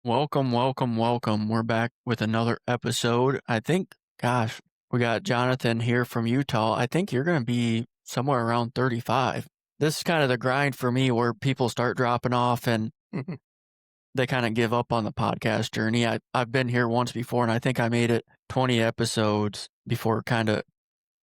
Welcome, welcome, welcome. We're back with another episode. Gosh, we got Johnathan here from Utah. I think you're going to be somewhere around 35. This is kind of the grind for me where people start dropping off and they kind of give up on the podcast journey. I've been here once before and I think I made it 20 episodes before kind of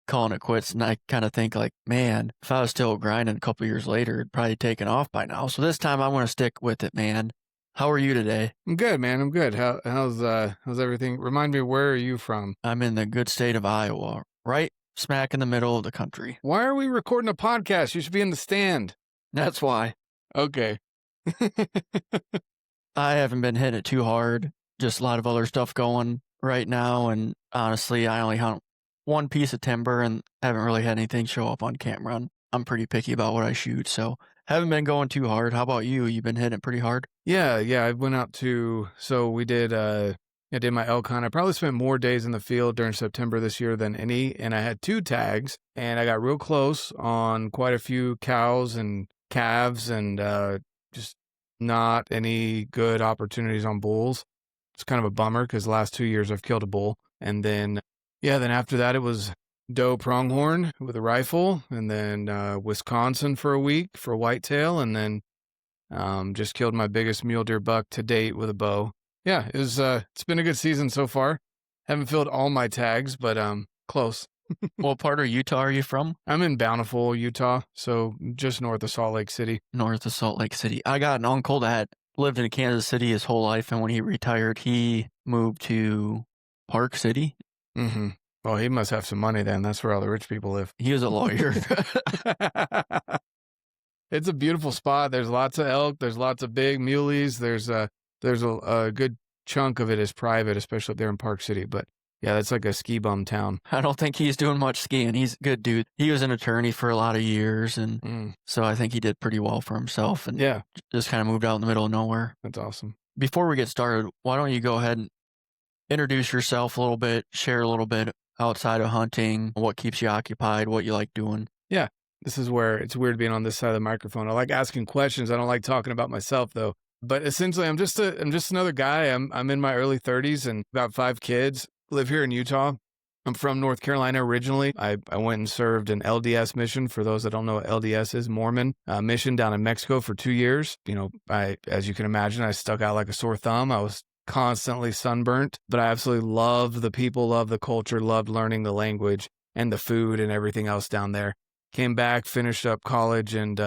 calling it quits. And I kind of think like, man, if I was still grinding a couple years later, it'd probably taken off by now. So this time I want to stick with it, man. How are you today? I'm good, man. I'm good. How's everything? Remind me, where are you from? I'm in the good state of Iowa, right smack in the middle of the country. Why are we recording a podcast? You should be in the stand. That's why. Okay. I haven't been hitting it too hard. Just a lot of other stuff going right now. And honestly, I only hunt one piece of timber and haven't really had anything show up on camera. I'm pretty picky about what I shoot, so haven't been going too hard. How about you? You've been hitting it pretty hard? Yeah. I went out to, I did my elk hunt. I probably spent more days in the field during September this year than any, and I had 2 tags, and I got real close on quite a few cows and calves, and just not any good opportunities on bulls. It's kind of a bummer because the last 2 years I've killed a bull. And then after that it was doe pronghorn with a rifle, and then Wisconsin for a week for whitetail, and then just killed my biggest mule deer buck to date with a bow. Yeah, it's been a good season so far. Haven't filled all my tags, but close. What part of Utah are you from? I'm in Bountiful, Utah, so just north of Salt Lake City. North of Salt Lake City. I got an uncle that lived in Kansas City his whole life, and when he retired, he moved to Park City. Mm-hmm. Well, he must have some money then. That's where all the rich people live. He was a lawyer. It's a beautiful spot. There's lots of elk. There's lots of big muleys. There's a good chunk of it is private, especially up there in Park City. But yeah, that's like a ski bum town. I don't think he's doing much skiing. He's a good dude. He was an attorney for a lot of years, and so I think he did pretty well for himself. And just kind of moved out in the middle of nowhere. That's awesome. Before we get started, why don't you go ahead and introduce yourself a little bit, share a little bit outside of hunting, what keeps you occupied, what you like doing. Yeah, this is where it's weird being on this side of the microphone. I like asking questions. I don't like talking about myself though. But essentially, I'm just another guy. I'm in my early 30s and got 5 kids. Live here in Utah. I'm from North Carolina originally. I went and served an LDS mission. For those that don't know what LDS is, Mormon mission down in Mexico for 2 years. As you can imagine, I stuck out like a sore thumb. I was constantly sunburnt, but I absolutely loved the people, loved the culture, loved learning the language and the food and everything else down there. Came back, finished up college, and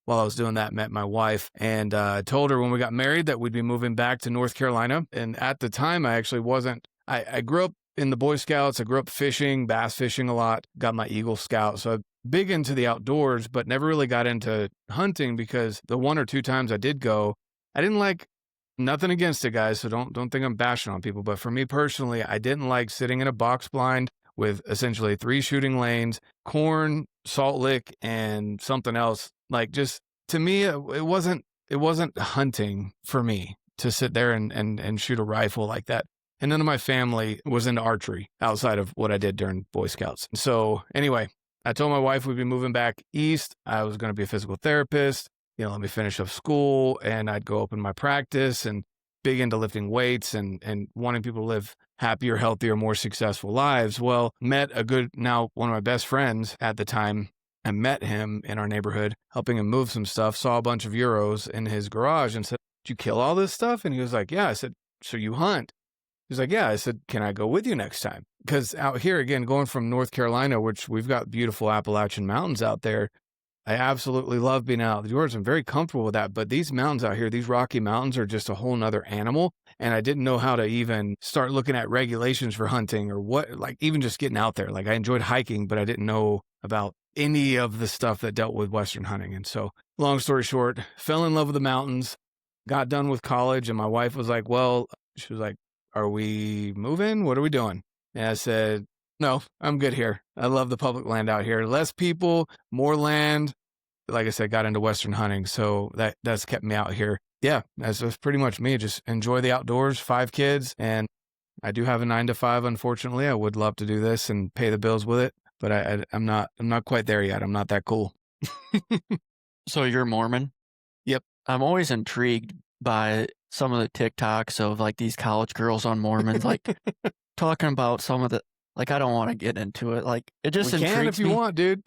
while I was doing that, met my wife, and told her when we got married that we'd be moving back to North Carolina. And at the time, I actually wasn't. I grew up in the Boy Scouts. I grew up fishing, bass fishing a lot, got my Eagle Scout. So I'm big into the outdoors, but never really got into hunting because the 1 or 2 times I did go, I didn't like. Nothing against it, guys, so don't think I'm bashing on people. But for me personally, I didn't like sitting in a box blind with essentially 3 shooting lanes, corn, salt lick, and something else. Like, just to me, it wasn't hunting for me to sit there and shoot a rifle like that. And none of my family was into archery outside of what I did during Boy Scouts. So anyway, I told my wife we'd be moving back east. I was going to be a physical therapist. Let me finish up school, and I'd go open my practice, and big into lifting weights and wanting people to live happier, healthier, more successful lives. Well, met now one of my best friends at the time. I met him in our neighborhood, helping him move some stuff, saw a bunch of euros in his garage and said, "Did you kill all this stuff?" And he was like, "Yeah." I said, "So you hunt?" He was like, "Yeah." I said, "Can I go with you next time?" Because out here, again, going from North Carolina, which we've got beautiful Appalachian mountains out there, I absolutely love being outdoors. I'm very comfortable with that. But these mountains out here, these Rocky Mountains, are just a whole nother animal. And I didn't know how to even start looking at regulations for hunting or even just getting out there. Like, I enjoyed hiking, but I didn't know about any of the stuff that dealt with Western hunting. And so, long story short, fell in love with the mountains, got done with college. And my wife was like, she was like, "Are we moving? What are we doing?" And I said, "No, I'm good here. I love the public land out here. Less people, more land." Like I said, got into Western hunting, so that's kept me out here. Yeah, that's pretty much me. Just enjoy the outdoors, 5 kids, and I do have a 9 to 5, unfortunately. I would love to do this and pay the bills with it, but I'm not quite there yet. I'm not that cool. So you're Mormon? Yep. I'm always intrigued by some of the TikToks of like these college girls on Mormons, like talking about some of the, like, I don't want to get into it. Like, it just We can if intrigues you me. want, dude.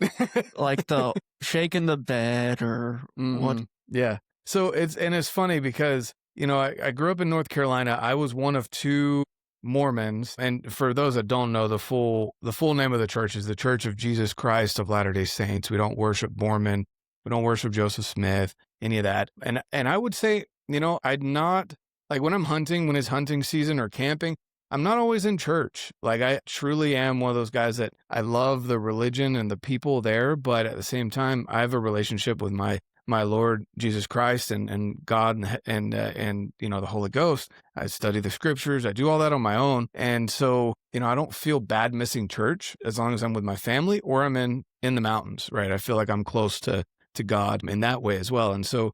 Like the shaking the bed or what. Yeah. So it's funny because, I grew up in North Carolina. I was one of two Mormons. And for those that don't know, the full name of the church is the Church of Jesus Christ of Latter-day Saints. We don't worship Mormon. We don't worship Joseph Smith, any of that. And I would say, I'd not, like when I'm hunting, when it's hunting season or camping, I'm not always in church. Like I truly am one of those guys that I love the religion and the people there, but at the same time, I have a relationship with my Lord Jesus Christ and God and the Holy Ghost. I study the scriptures. I do all that on my own. And so, I don't feel bad missing church as long as I'm with my family or I'm in the mountains, right? I feel like I'm close to God in that way as well. And so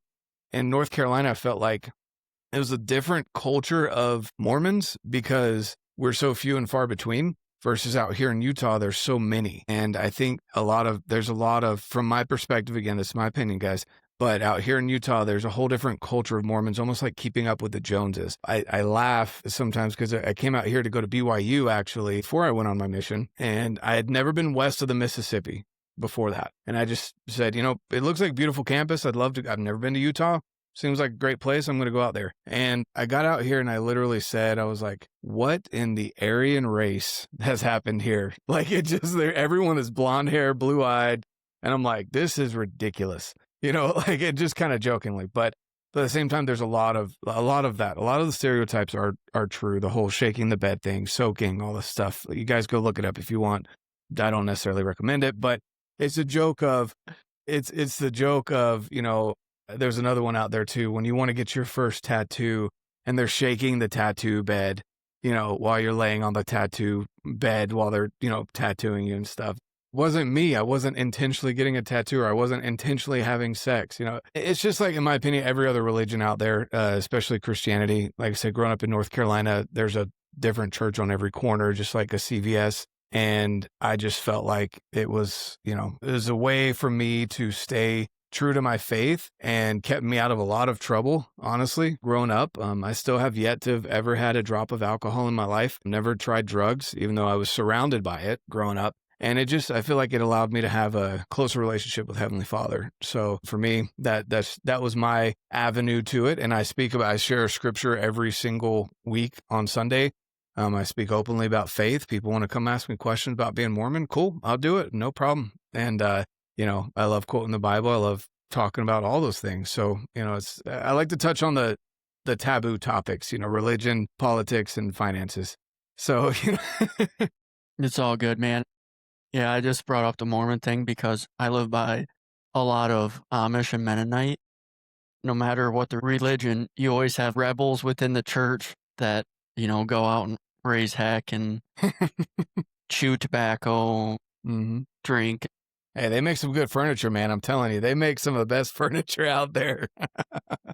in North Carolina, I felt like it was a different culture of Mormons because we're so few and far between versus out here in Utah, there's so many. And I think there's a lot of, from my perspective, again, this is my opinion, guys, but out here in Utah, there's a whole different culture of Mormons, almost like keeping up with the Joneses. I laugh sometimes because I came out here to go to BYU actually before I went on my mission, and I had never been west of the Mississippi before that. And I just said, it looks like a beautiful campus. I've never been to Utah. Seems like a great place. I'm going to go out there. And I got out here and I literally said, I was like, what in the Aryan race has happened here? Like everyone is blonde hair, blue eyed. And I'm like, this is ridiculous. Like it just kind of jokingly, but at the same time, there's a lot of that. A lot of the stereotypes are true. The whole shaking the bed thing, soaking, all this stuff. You guys go look it up if you want. I don't necessarily recommend it, but it's the joke of, there's another one out there too. When you want to get your first tattoo and they're shaking the tattoo bed, while you're laying on the tattoo bed while they're, tattooing you and stuff. It wasn't me. I wasn't intentionally getting a tattoo or I wasn't intentionally having sex. It's just like, in my opinion, every other religion out there, especially Christianity. Like I said, growing up in North Carolina, there's a different church on every corner, just like a CVS. And I just felt like it was a way for me to stay true to my faith and kept me out of a lot of trouble, honestly, growing up. I still have yet to have ever had a drop of alcohol in my life. Never tried drugs, even though I was surrounded by it growing up. And I feel like it allowed me to have a closer relationship with Heavenly Father. So for me, that was my avenue to it. And I share scripture every single week on Sunday. I speak openly about faith. People want to come ask me questions about being Mormon. Cool. I'll do it. No problem. And, I love quoting the Bible. I love talking about all those things. So, I like to touch on the taboo topics, religion, politics, and finances. So, It's all good, man. Yeah, I just brought up the Mormon thing because I live by a lot of Amish and Mennonite. No matter what the religion, you always have rebels within the church that, go out and raise heck and chew tobacco, drink. Hey, they make some good furniture, man. I'm telling you, they make some of the best furniture out there.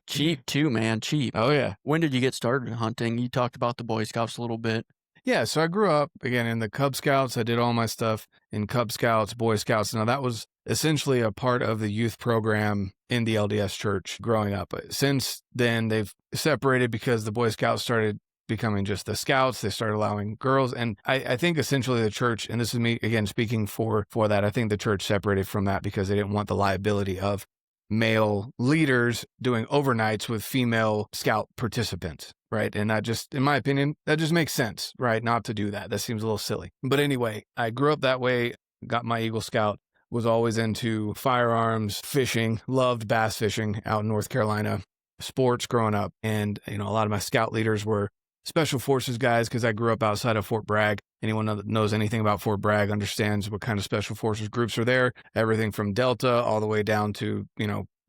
Cheap too, man. Cheap. Oh, yeah. When did you get started hunting? You talked about the Boy Scouts a little bit. Yeah, so I grew up, again, in the Cub Scouts. I did all my stuff in Cub Scouts, Boy Scouts. Now, that was essentially a part of the youth program in the LDS church growing up. Since then, they've separated because the Boy Scouts started becoming just the Scouts. They started allowing girls. And I think essentially the church, and this is me, again, speaking for that, I think the church separated from that because they didn't want the liability of male leaders doing overnights with female Scout participants. Right. And that just, in my opinion, that just makes sense, right? Not to do that. That seems a little silly. But anyway, I grew up that way, got my Eagle Scout, was always into firearms, fishing, loved bass fishing out in North Carolina, sports growing up. And, a lot of my Scout leaders were Special Forces guys because I grew up outside of Fort Bragg. Anyone that knows anything about Fort Bragg understands what kind of Special Forces groups are there. Everything from Delta all the way down to,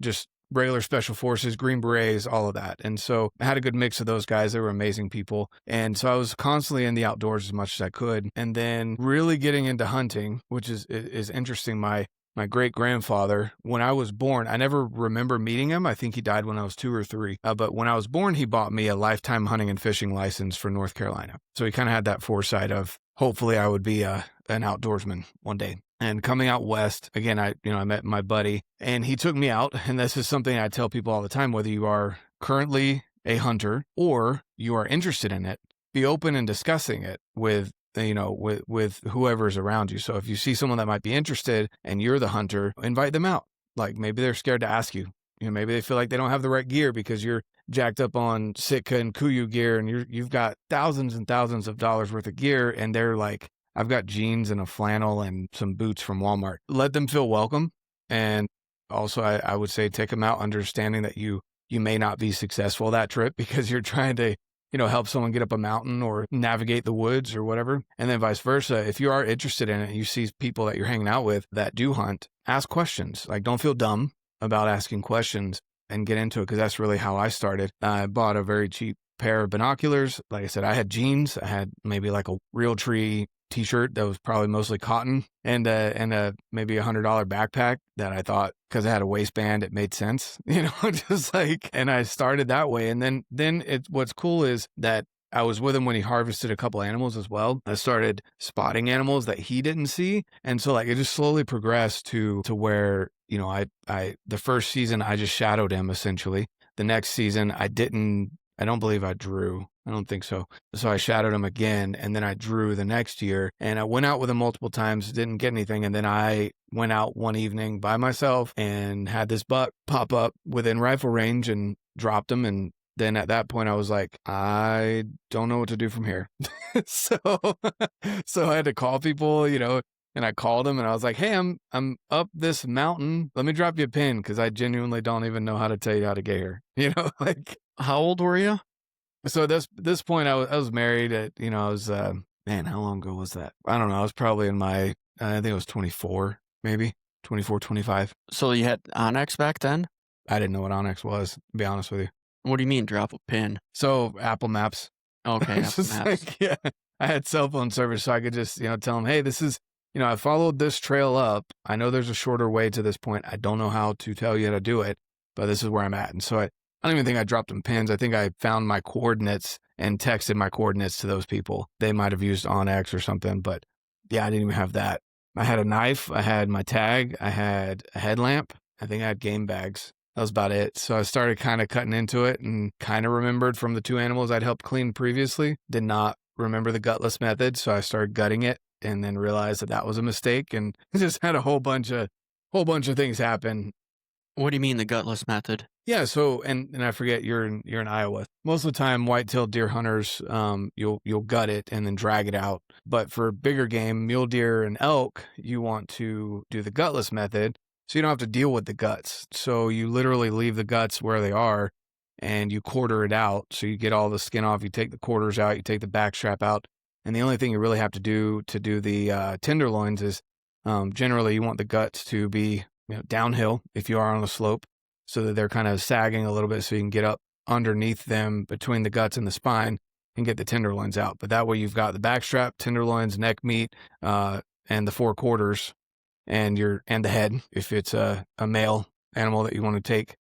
just regular Special Forces, Green Berets, all of that. And so I had a good mix of those guys. They were amazing people. And so I was constantly in the outdoors as much as I could. And then really getting into hunting, which is interesting. My great-grandfather, when I was born, I never remember meeting him. I think he died when I was 2 or 3. But when I was born, he bought me a lifetime hunting and fishing license for North Carolina. So he kind of had that foresight of hopefully I would be an outdoorsman one day. And coming out west, again, I met my buddy and he took me out. And this is something I tell people all the time, whether you are currently a hunter or you are interested in it, be open in discussing it with with whoever's around you. So if you see someone that might be interested and you're the hunter, invite them out. Like maybe they're scared to ask you. Maybe they feel like they don't have the right gear because you're jacked up on Sitka and Kuyu gear and you've got thousands and thousands of dollars worth of gear, and they're like, I've got jeans and a flannel and some boots from Walmart. Let them feel welcome. And also I would say take them out understanding that you may not be successful that trip because you're trying to help someone get up a mountain or navigate the woods or whatever. And then vice versa. If you are interested in it and you see people that you're hanging out with that do hunt, ask questions. Like, don't feel dumb about asking questions and get into it, because that's really how I started. I bought a very cheap pair of binoculars. Like I said, I had jeans. I had maybe like a Realtree t-shirt that was probably mostly cotton, and maybe $100 backpack that I thought, because it had a waistband, it made sense, just like, and I started that way. And then what's cool is that I was with him when he harvested a couple animals as well. I started spotting animals that he didn't see. And so like it just slowly progressed to where, the first season I just shadowed him essentially. The next season I don't believe I drew. I don't think so. So I shadowed him again, and then I drew the next year, and I went out with him multiple times, didn't get anything. And then I went out one evening by myself and had this buck pop up within rifle range and dropped him. And then at that point I was like, I don't know what to do from here. so I had to call people, and I called him and I was like, hey, I'm up this mountain. Let me drop you a pin, because I genuinely don't even know how to tell you how to get here. Like, how old were you? So this point I was married at, I was, man, how long ago was that? I don't know. I was probably in my, I think it was 24, maybe 24, 25. So you had Onyx back then? I didn't know what Onyx was, to be honest with you. What do you mean drop a pin? So Apple Maps. Okay, Apple Maps. Like, yeah, I had cell phone service, so I could just, tell them, hey, this is, I followed this trail up. I know there's a shorter way to this point. I don't know how to tell you how to do it, but this is where I'm at. And so I don't even think I dropped them pins. I think I found my coordinates and texted my coordinates to those people. They might have used Onyx or something, but yeah, I didn't even have that. I had a knife. I had my tag. I had a headlamp. I think I had game bags. That was about it. So I started kind of cutting into it and kind of remembered from the 2 animals I'd helped clean previously. Did not remember the gutless method. So I started gutting it and then realized that was a mistake, and just had a whole bunch of things happen. What do you mean the gutless method? Yeah, so and I forget you're in Iowa. Most of the time, white-tailed deer hunters, you'll gut it and then drag it out. But for bigger game, mule deer and elk, you want to do the gutless method, so you don't have to deal with the guts. So you literally leave the guts where they are, and you quarter it out. So you get all the skin off. You take the quarters out. You take the back strap out, and the only thing you really have to do the tenderloins is generally you want the guts to be downhill if you are on a slope, so that they're kind of sagging a little bit, so you can get up underneath them between the guts and the spine and get the tenderloins out. But that way you've got the backstrap, tenderloins, neck meat, and the 4 quarters, and the head if it's a male animal that you want to take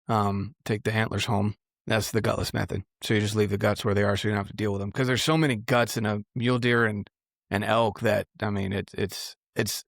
the antlers home. That's the gutless method. So you just leave the guts where they are, so you don't have to deal with them, because there's so many guts in a mule deer and elk that, I mean, it's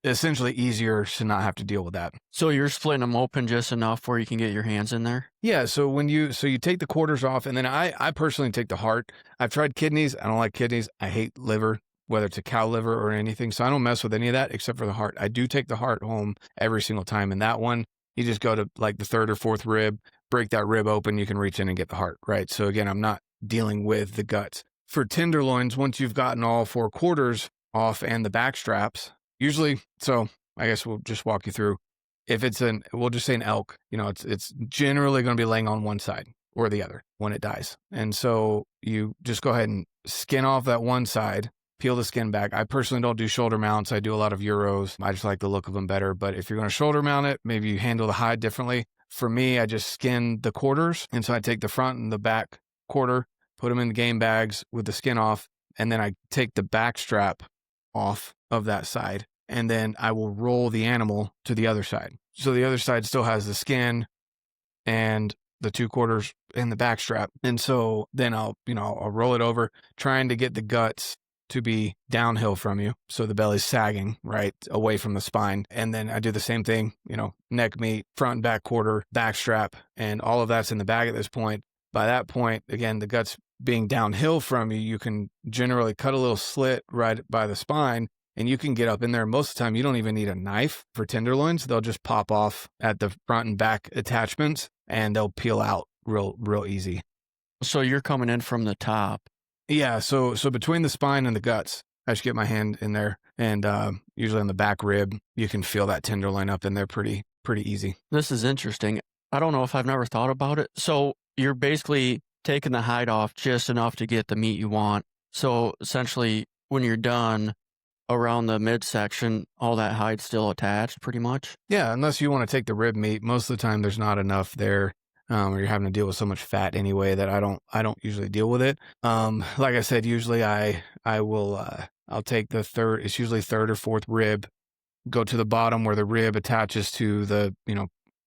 essentially easier to not have to deal with that. So you're splitting them open just enough where you can get your hands in there? Yeah, so you take the quarters off, and then I personally take the heart. I've tried kidneys. I don't like kidneys. I hate liver, whether it's a cow liver or anything. So I don't mess with any of that except for the heart. I do take the heart home every single time. And that one, you just go to like the 3rd or 4th rib, break that rib open, you can reach in and get the heart, right? So again, I'm not dealing with the guts. For tenderloins, once you've gotten all 4 quarters off and the back straps, usually, so I guess we'll just walk you through. If it's we'll just say an elk, it's generally going to be laying on one side or the other when it dies. And so you just go ahead and skin off that one side, peel the skin back. I personally don't do shoulder mounts. I do a lot of Euros. I just like the look of them better. But if you're going to shoulder mount it, maybe you handle the hide differently. For me, I just skin the quarters. And so I take the front and the back quarter, put them in the game bags with the skin off, and then I take the back strap off of that side, and then I will roll the animal to the other side. So the other side still has the skin and the 2 quarters and the back strap. And so then I'll roll it over, trying to get the guts to be downhill from you, so the belly's sagging right away from the spine. And then I do the same thing, neck meat, front and back quarter, back strap, and all of that's in the bag at this point. By that point, again, the gut's being downhill from you, you can generally cut a little slit right by the spine and you can get up in there. Most of the time, you don't even need a knife for tenderloins. They'll just pop off at the front and back attachments and they'll peel out real easy. So you're coming in from the top. Yeah, so between the spine and the guts, I should get my hand in there, and usually on the back rib, you can feel that tenderloin up in there pretty easy. This is interesting. I don't know if I've never thought about it. So you're basically taking the hide off just enough to get the meat you want. So essentially, when you're done around the midsection, all that hide's still attached pretty much? Yeah, unless you want to take the rib meat, most of the time there's not enough there. Or you're having to deal with so much fat anyway that I don't usually deal with it. Like I said, usually I'll take the third, it's usually third or fourth rib, go to the bottom where the rib attaches to the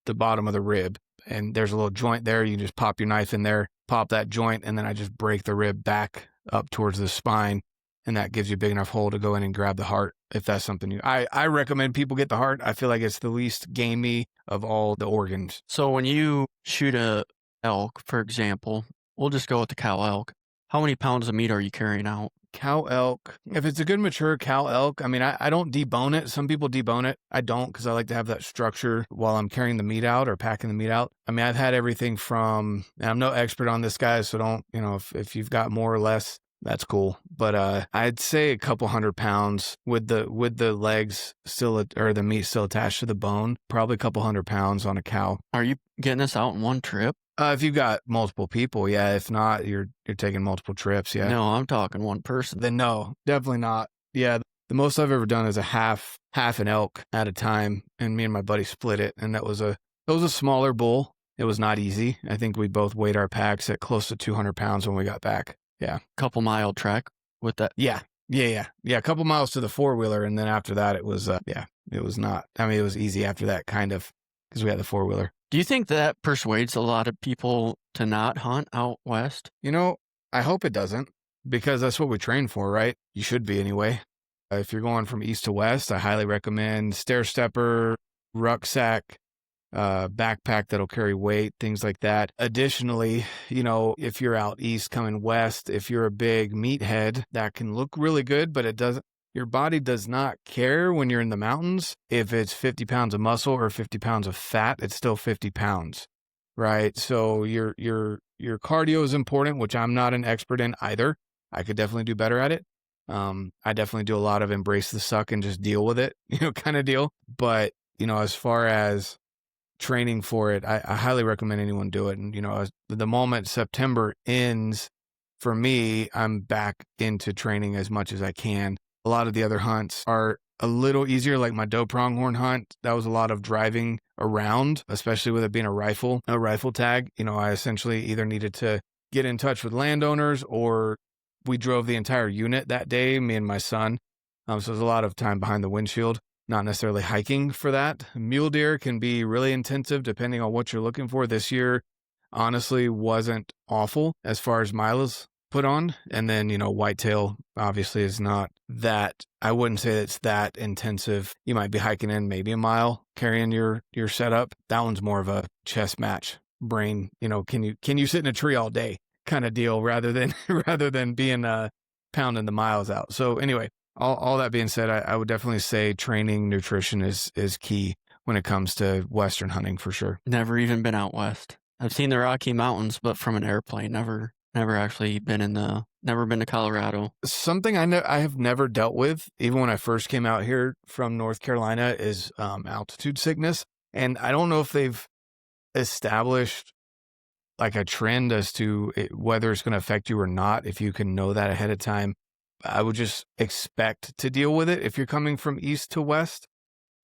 bottom of the rib. And there's a little joint there. You just pop your knife in there, pop that joint, and then I just break the rib back up towards the spine. And that gives you a big enough hole to go in and grab the heart if that's something I recommend people get the heart. I feel like it's the least gamey of all the organs. So when you shoot a elk, for example, we'll just go with the cow elk. How many pounds of meat are you carrying out? Cow elk, if it's a good mature cow elk, I mean, I don't debone it. Some people debone it. I don't, because I like to have that structure while I'm carrying the meat out or packing the meat out. I mean, I've had everything from, and I'm no expert on this, guys, so don't, if you've got more or less, that's cool. But I'd say a couple 100 pounds with the legs still, or the meat still attached to the bone, probably a couple 100 pounds on a cow. Are you getting this out in one trip? If you've got multiple people, yeah. If not, you're taking multiple trips, yeah. No, I'm talking one person. Then no, definitely not. Yeah, the most I've ever done is a half an elk at a time, and me and my buddy split it, and that was a smaller bull. It was not easy. I think we both weighed our packs at close to 200 pounds when we got back. Yeah. Couple mile trek with that. Yeah. A couple miles to the 4-wheeler. And then after that, it was, it was not, I mean, it was easy after that kind of, because we had the 4-wheeler. Do you think that persuades a lot of people to not hunt out west? I hope it doesn't, because that's what we train for, right? You should be anyway. If you're going from east to west, I highly recommend stair stepper, rucksack, backpack that'll carry weight, things like that. Additionally, if you're out east coming west, if you're a big meathead, that can look really good, but your body does not care when you're in the mountains. If it's 50 pounds of muscle or 50 pounds of fat, it's still 50 pounds, right? So your cardio is important, which I'm not an expert in either. I could definitely do better at it. I definitely do a lot of embrace the suck and just deal with it, kind of deal. But, as far as training for it, I highly recommend anyone do it. And, the moment September ends, for me, I'm back into training as much as I can. A lot of the other hunts are a little easier, like my doe pronghorn hunt. That was a lot of driving around, especially with it being a rifle tag. I essentially either needed to get in touch with landowners, or we drove the entire unit that day, me and my son. So there's a lot of time behind the windshield. Not necessarily hiking for that. Mule deer can be really intensive depending on what you're looking for. This year, honestly, wasn't awful as far as miles put on. And then, whitetail obviously is not that, I wouldn't say it's that intensive. You might be hiking in maybe a mile carrying your setup. That one's more of a chess match brain. Can you sit in a tree all day kind of deal rather than being pounding the miles out. So anyway, all that being said, I would definitely say training nutrition is key when it comes to Western hunting for sure. Never even been out west. I've seen the Rocky Mountains, but from an airplane. Never actually never been to Colorado. Something I have never dealt with, even when I first came out here from North Carolina, is altitude sickness. And I don't know if they've established like a trend as to whether it's going to affect you or not. If you can know that ahead of time, I would just expect to deal with it if you're coming from east to west,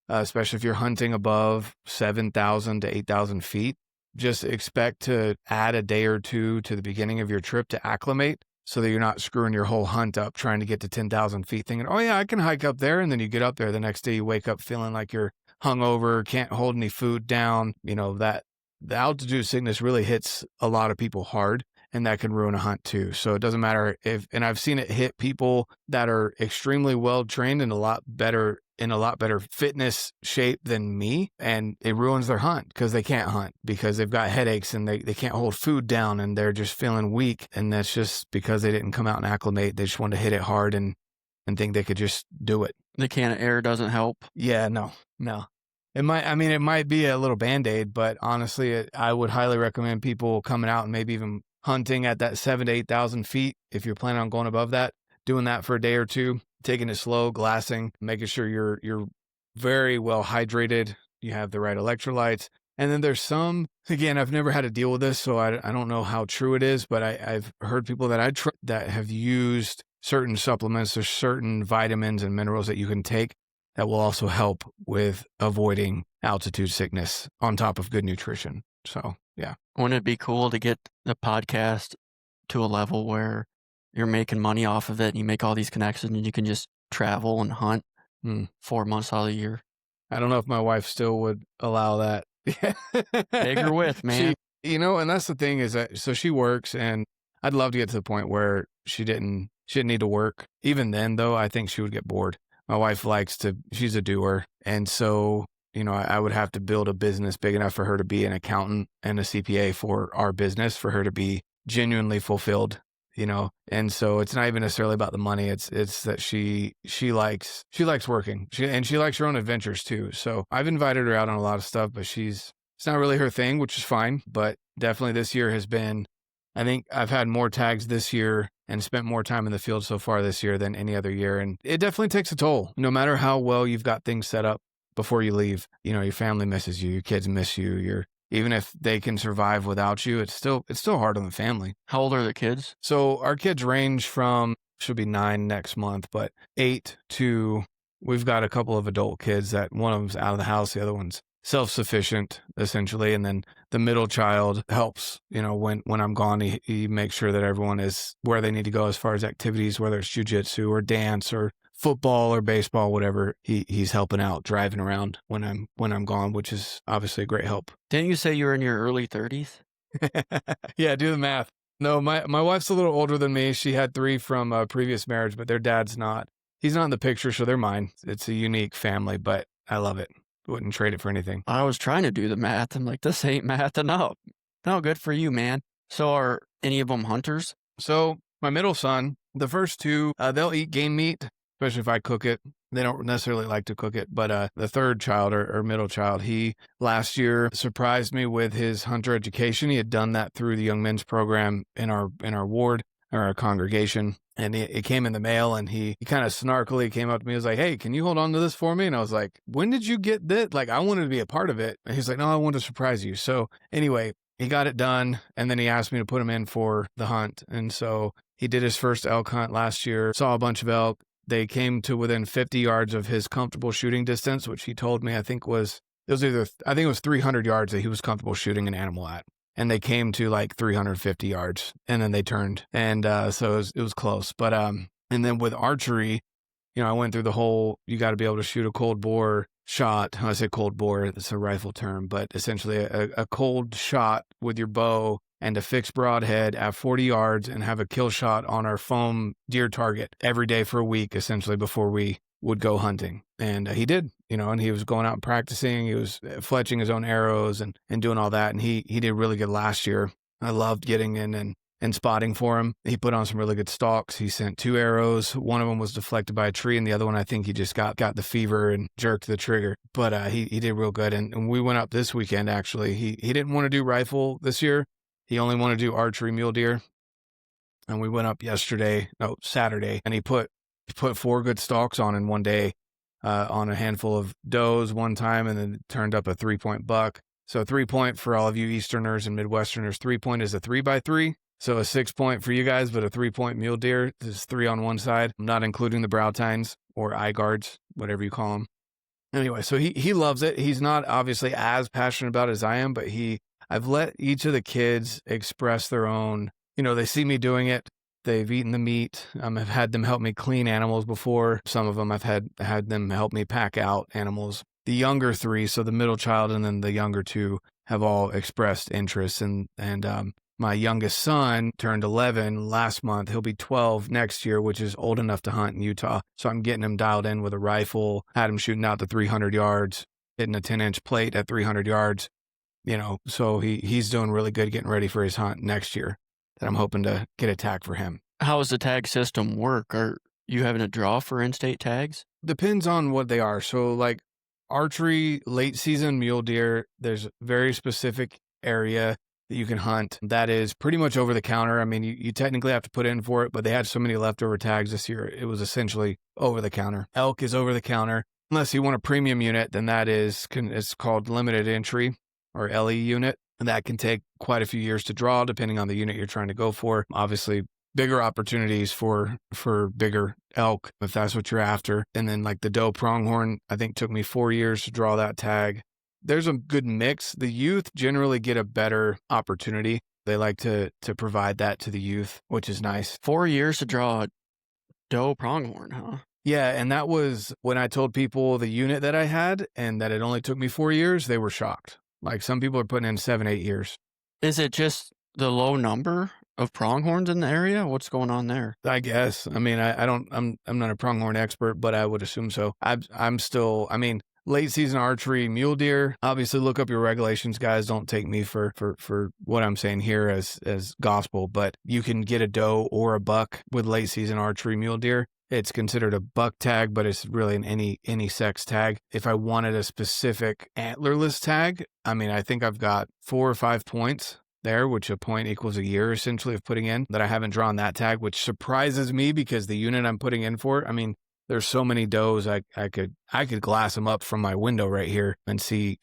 especially if you're hunting above 7,000 to 8,000 feet. Just expect to add a day or two to the beginning of your trip to acclimate, so that you're not screwing your whole hunt up trying to get to 10,000 feet thinking, oh yeah, I can hike up there. And then you get up there the next day, you wake up feeling like you're hungover, can't hold any food down. That the altitude sickness really hits a lot of people hard. and that can ruin a hunt too. So it doesn't matter and I've seen it hit people that are extremely well trained and in a lot better fitness shape than me, and it ruins their hunt because they can't hunt because they've got headaches and they can't hold food down and they're just feeling weak, and that's just because they didn't come out and acclimate. They just want to hit it hard and think they could just do it. The can of air doesn't help. Yeah, no. It might be a little Band-Aid, but honestly, I would highly recommend people coming out and maybe even hunting at that 7,000 to 8,000 feet. If you're planning on going above that, doing that for a day or two, taking it slow, glassing, making sure you're very well hydrated. You have the right electrolytes. And then there's some, again, I've never had to deal with this, so I don't know how true it is, but I've heard people that have used certain supplements or certain vitamins and minerals that you can take that will also help with avoiding altitude sickness on top of good nutrition. So, yeah. Wouldn't it be cool to get the podcast to a level where you're making money off of it and you make all these connections and you can just travel and hunt 4 months out of the year? I don't know if my wife still would allow that. Take her with, man. And that's the thing is that, so she works, and I'd love to get to the point where she didn't need to work. Even then, though, I think she would get bored. My wife she's a doer. And so, I would have to build a business big enough for her to be an accountant and a CPA for our business, for her to be genuinely fulfilled, And so it's not even necessarily about the money. It's that she likes working. She likes her own adventures too. So I've invited her out on a lot of stuff, but it's not really her thing, which is fine. But definitely this year has been, I think I've had more tags this year and spent more time in the field so far this year than any other year. And it definitely takes a toll. No matter how well you've got things set up before you leave, your family misses you, your kids miss you, even if they can survive without you, it's still hard on the family. How old are the kids? So our kids range from, should be 9 next month, but 8 to, we've got a couple of adult kids that one of them's out of the house, the other one's self-sufficient essentially, and then the middle child helps. When I'm gone, he makes sure that everyone is where they need to go as far as activities, whether it's jujitsu or dance or football or baseball, whatever. He's helping out, driving around when I'm gone, which is obviously a great help. Didn't you say you were in your early 30s? Yeah, do the math. No, my wife's a little older than me. She had 3 from a previous marriage, but their dad's not. He's not in the picture, so they're mine. It's a unique family, but I love it. Wouldn't trade it for anything. I was trying to do the math. I'm like, this ain't math enough. No, good for you, man. So are any of them hunters? So my middle son, the first 2, they'll eat game meat, especially if I cook it. They don't necessarily like to cook it, but the third child or middle child, he last year surprised me with his hunter education. He had done that through the young men's program in our ward or our congregation. And it came in the mail, and he kind of snarkily came up to me. He was like, "Hey, can you hold on to this for me?" And I was like, "When did you get this?" Like, I wanted to be a part of it. And he's like, "No, I wanted to surprise you." So anyway, he got it done, and then he asked me to put him in for the hunt. And so he did his first elk hunt last year, saw a bunch of elk. They came to within 50 yards of his comfortable shooting distance, which he told me I think it was 300 yards that he was comfortable shooting an animal at. And they came to like 350 yards, and then they turned. And so it was close. But and then with archery, I went through the whole, you got to be able to shoot a cold bore shot. When I say cold bore, it's a rifle term, but essentially a cold shot with your bow and a fixed broadhead at 40 yards and have a kill shot on our foam deer target every day for a week, essentially, before we would go hunting. And he did, and he was going out and practicing. He was fletching his own arrows and doing all that. And he did really good last year. I loved getting in and spotting for him. He put on some really good stalks. He sent 2 arrows. One of them was deflected by a tree, and the other one, I think he just got the fever and jerked the trigger. But he did real good. And we went up this weekend, actually. He didn't want to do rifle this year. He only wanted to do archery mule deer. And we went up Saturday, and he put 4 good stalks on in one day, on a handful of does one time, and then turned up a 3-point buck. So 3-point for all of you Easterners and Midwesterners, 3-point is a 3x3. So a 6-point for you guys, but a 3-point mule deer is 3 on one side. I'm not including the brow tines or eye guards, whatever you call them. Anyway, so he loves it. He's not obviously as passionate about it as I am, but I've let each of the kids express their own, they see me doing it. They've eaten the meat. I've had them help me clean animals before. Some of them I've had them help me pack out animals. The younger 3, so the middle child and then the younger 2, have all expressed interest, and My youngest son turned 11 last month. He'll be 12 next year, which is old enough to hunt in Utah. So I'm getting him dialed in with a rifle, had him shooting out to 300 yards, hitting a 10-inch plate at 300 yards, so he's doing really good getting ready for his hunt next year that I'm hoping to get a tag for him. How does the tag system work? Are you having to draw for in-state tags? Depends on what they are. So like archery, late season mule deer, there's a very specific area that you can hunt that is pretty much over the counter. I mean, you technically have to put in for it, but they had so many leftover tags this year, it was essentially over the counter. Elk is over the counter. Unless you want a premium unit, then that is it's called limited entry or LE unit. And that can take quite a few years to draw, depending on the unit you're trying to go for. Obviously, bigger opportunities for bigger elk, if that's what you're after. And then like the doe pronghorn, I think took me 4 years to draw that tag. There's a good mix. The youth generally get a better opportunity. They like to provide that to the youth, which is nice. 4 years to draw a doe pronghorn, huh? Yeah, and that was when I told people the unit that I had and that it only took me 4 years, they were shocked. Like some people are putting in 7, 8 years. Is it just the low number of pronghorns in the area? What's going on there? I guess. I mean, I'm not a pronghorn expert, but I would assume so. I'm still, I mean, late season archery, mule deer. Obviously, look up your regulations, guys. Don't take me for what I'm saying here as gospel, but you can get a doe or a buck with late season archery mule deer. It's considered a buck tag, but it's really an any sex tag. If I wanted a specific antlerless tag, I mean, I think I've got 4 or 5 points there, which a point equals a year essentially of putting in that I haven't drawn that tag, which surprises me because the unit I'm putting in for, I mean, there's so many does I could glass them up from my window right here and see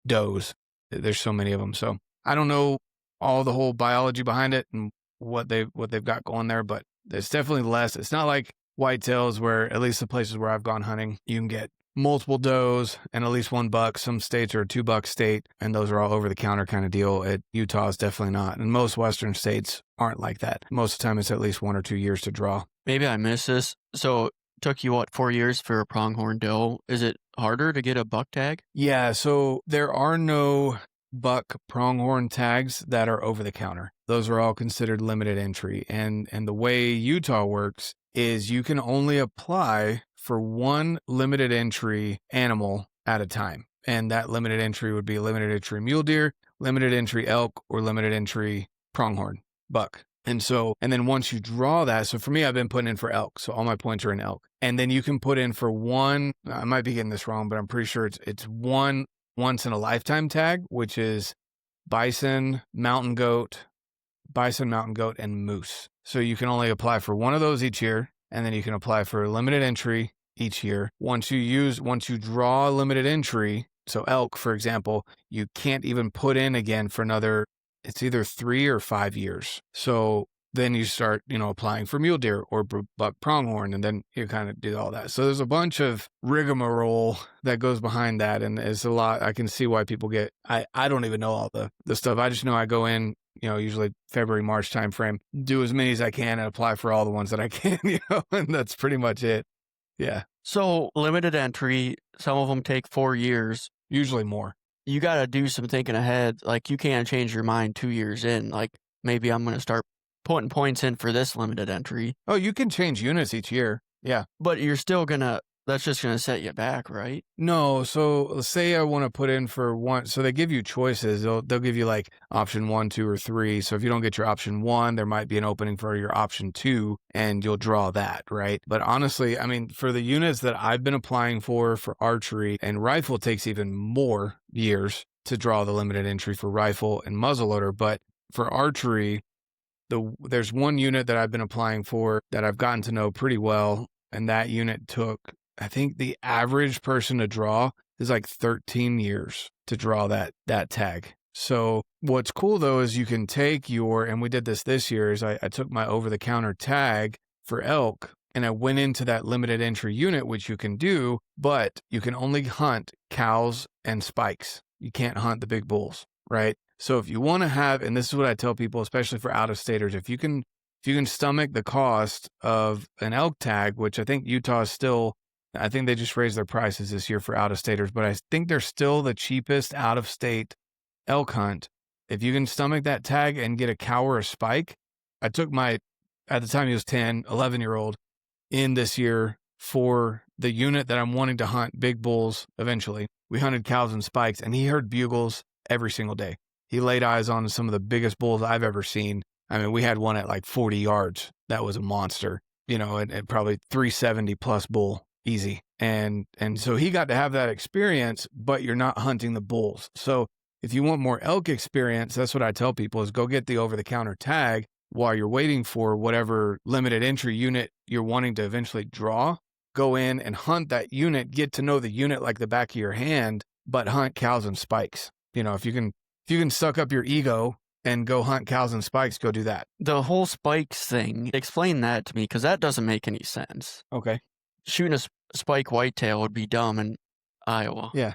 does. There's so many of them. So I don't know all the whole biology behind it and what they've got going there, but it's definitely less. It's not like whitetails where, at least the places where I've gone hunting, you can get multiple does and at least 1 buck. Some states are a 2-buck state, and those are all over the counter kind of deal. Utah is definitely not. And most Western states aren't like that. Most of the time it's at least 1 or 2 years to draw. Maybe I missed this. So it took you, 4 years for a pronghorn doe? Is it harder to get a buck tag? Yeah, so there are no buck pronghorn tags that are over the counter. Those are all considered limited entry. And the way Utah works is you can only apply for 1 limited entry animal at a time. And that limited entry would be limited entry mule deer, limited entry elk, or limited entry pronghorn buck. And then once you draw that, so for me, I've been putting in for elk. So all my points are in elk. And then you can put in for 1, I might be getting this wrong, but I'm pretty sure it's 1 once in a lifetime tag, which is bison, mountain goat, and moose. So you can only apply for 1 of those each year, and then you can apply for a limited entry each year. Once you draw a limited entry, so elk, for example, you can't even put in again for another, it's either 3 or 5 years. So then you start, applying for mule deer or buck pronghorn, and then you kind of do all that. So there's a bunch of rigmarole that goes behind that, and it's a lot. I can see why people get, I don't even know all the stuff. I just know I go in, usually February, March timeframe, do as many as I can and apply for all the ones that I can, and that's pretty much it. Yeah. So limited entry, some of them take 4 years. Usually more. You got to do some thinking ahead. Like you can't change your mind 2 years in. Like maybe I'm going to start putting points in for this limited entry. Oh, you can change units each year. Yeah. But you're still that's just going to set you back, right? No. So let's say I want to put in for 1. So they give you choices. They'll give you like option 1, 2, or 3. So if you don't get your option 1, there might be an opening for your option 2 and you'll draw that, right? But honestly, I mean, for the units that I've been applying for archery and rifle takes even more years to draw the limited entry for rifle and muzzleloader. But for archery, there's 1 unit that I've been applying for that I've gotten to know pretty well. And that unit took, I think the average person to draw is like 13 years to draw that tag. So what's cool though is you can take and we did this year, is I took my over-the-counter tag for elk and I went into that limited entry unit, which you can do, but you can only hunt cows and spikes. You can't hunt the big bulls, right? So if you want to have, and this is what I tell people, especially for out-of-staters, if you can stomach the cost of an elk tag, which I think Utah is still, I think they just raised their prices this year for out-of-staters, but I think they're still the cheapest out-of-state elk hunt. If you can stomach that tag and get a cow or a spike, I took at the time he was 10, 11-year-old in this year for the unit that I'm wanting to hunt big bulls eventually. We hunted cows and spikes, and he heard bugles every single day. He laid eyes on some of the biggest bulls I've ever seen. I mean, we had one at like 40 yards. That was a monster, and probably 370 plus bull, easy. And so he got to have that experience, but you're not hunting the bulls. So if you want more elk experience, that's what I tell people is go get the over-the-counter tag while you're waiting for whatever limited entry unit you're wanting to eventually draw. Go in and hunt that unit, get to know the unit like the back of your hand, but hunt cows and spikes. If you can suck up your ego and go hunt cows and spikes, go do that. The whole spikes thing, explain that to me, because that doesn't make any sense. Okay. Shooting a spike whitetail would be dumb in Iowa. Yeah.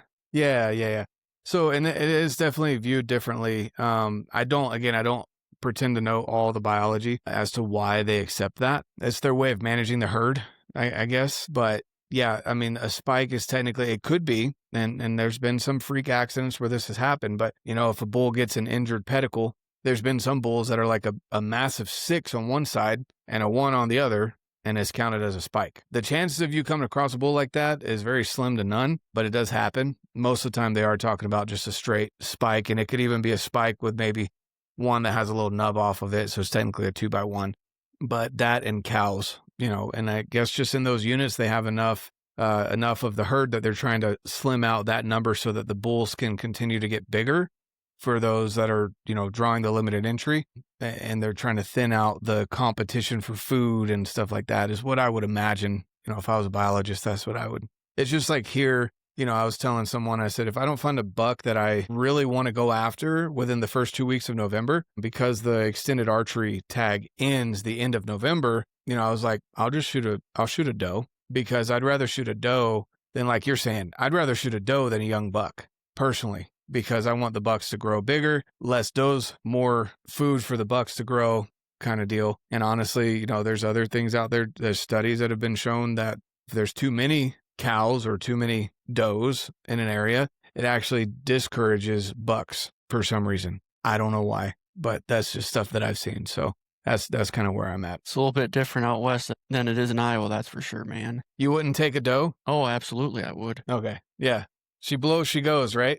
So, and it is definitely viewed differently. I don't pretend to know all the biology as to why they accept that. It's their way of managing the herd, I guess. But yeah, I mean, a spike is technically, it could be, and there's been some freak accidents where this has happened. But, if a bull gets an injured pedicle, there's been some bulls that are like a massive 6 on one side and a 1 on the other, and is counted as a spike. The chances of you coming across a bull like that is very slim to none, but it does happen. Most of the time they are talking about just a straight spike, and it could even be a spike with maybe one that has a little nub off of it, so it's technically a 2x1. But that and cows, and I guess just in those units they have enough of the herd that they're trying to slim out that number so that the bulls can continue to get bigger for those that are, drawing the limited entry, and they're trying to thin out the competition for food and stuff like that is what I would imagine. If I was a biologist, that's what I would. It's just like here, I was telling someone, I said, if I don't find a buck that I really want to go after within the first 2 weeks of November, because the extended archery tag ends the end of November, I was like, I'll shoot a doe, because I'd rather shoot a doe than, like you're saying, I'd rather shoot a doe than a young buck personally, because I want the bucks to grow bigger, less does, more food for the bucks to grow kind of deal. And honestly, there's other things out there. There's studies that have been shown that if there's too many cows or too many does in an area, it actually discourages bucks for some reason. I don't know why, but that's just stuff that I've seen. So that's kind of where I'm at. It's a little bit different out west than it is in Iowa, that's for sure, man. You wouldn't take a doe? Oh, absolutely I would. Okay. Yeah. She blows, she goes, right?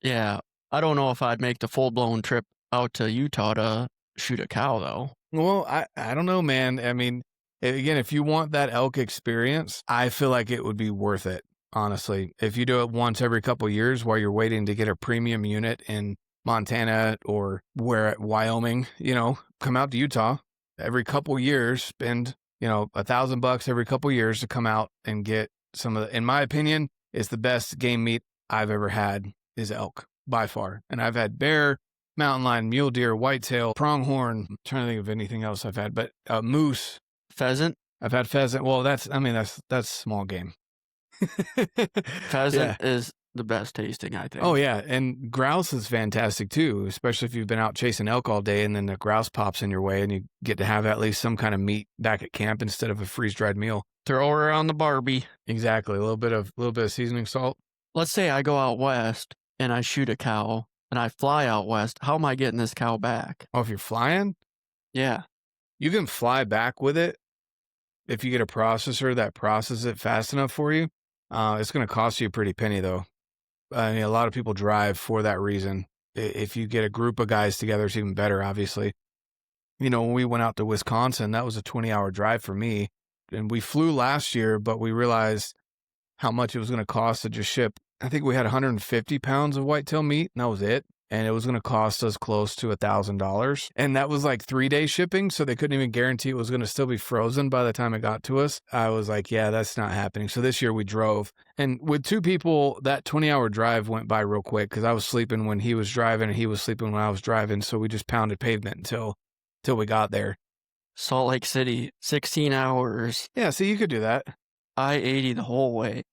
Yeah. I don't know if I'd make the full-blown trip out to Utah to shoot a cow, though. Well, I don't know, man. I mean, again, if you want that elk experience, I feel like it would be worth it, honestly. If you do it once every couple of years while you're waiting to get a premium unit in Montana or Wyoming, come out to Utah every couple of years, spend, $1,000 every couple of years to come out and get some of the, in my opinion, it's the best game meat I've ever had is elk by far. And I've had bear, mountain lion, mule deer, whitetail, pronghorn. I'm trying to think of anything else I've had, but moose. Pheasant? I've had pheasant. Well, that's small game. Pheasant is the best tasting, I think. Oh, yeah. And grouse is fantastic too, especially if you've been out chasing elk all day and then the grouse pops in your way and you get to have at least some kind of meat back at camp instead of a freeze-dried meal. Throw her on the Barbie. Exactly. A little bit of seasoning salt. Let's say I go out west and I shoot a cow and I fly out west. How am I getting this cow back? Oh, if you're flying? Yeah. You can fly back with it if you get a processor that processes it fast enough for you. It's going to cost you a pretty penny, though. I mean, a lot of people drive for that reason. If you get a group of guys together, it's even better, obviously. When we went out to Wisconsin, that was a 20-hour drive for me. And we flew last year, but we realized how much it was going to cost to just ship. I think we had 150 pounds of whitetail meat, and that was it. And it was going to cost us close to $1,000. And that was like 3-day shipping, so they couldn't even guarantee it was going to still be frozen by the time it got to us. I was like, yeah, that's not happening. So this year we drove. And with 2 people, that 20-hour drive went by real quick because I was sleeping when he was driving and he was sleeping when I was driving. So we just pounded pavement until we got there. Salt Lake City, 16 hours. Yeah, so you could do that. I-80 the whole way.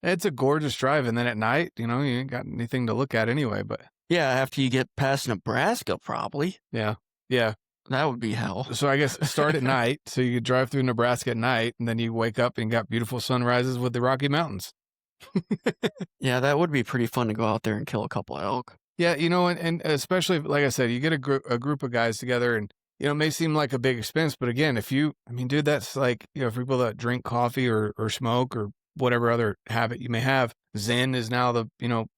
It's a gorgeous drive. And then at night, you ain't got anything to look at anyway, but... Yeah, after you get past Nebraska, probably. Yeah. That would be hell. So I guess start at night, so you could drive through Nebraska at night, and then you wake up and got beautiful sunrises with the Rocky Mountains. Yeah, that would be pretty fun to go out there and kill a couple elk. Yeah, and especially like I said, you get a group of guys together, and it may seem like a big expense, but again, dude, that's like for people that drink coffee or smoke or whatever other habit you may have. Zen is now the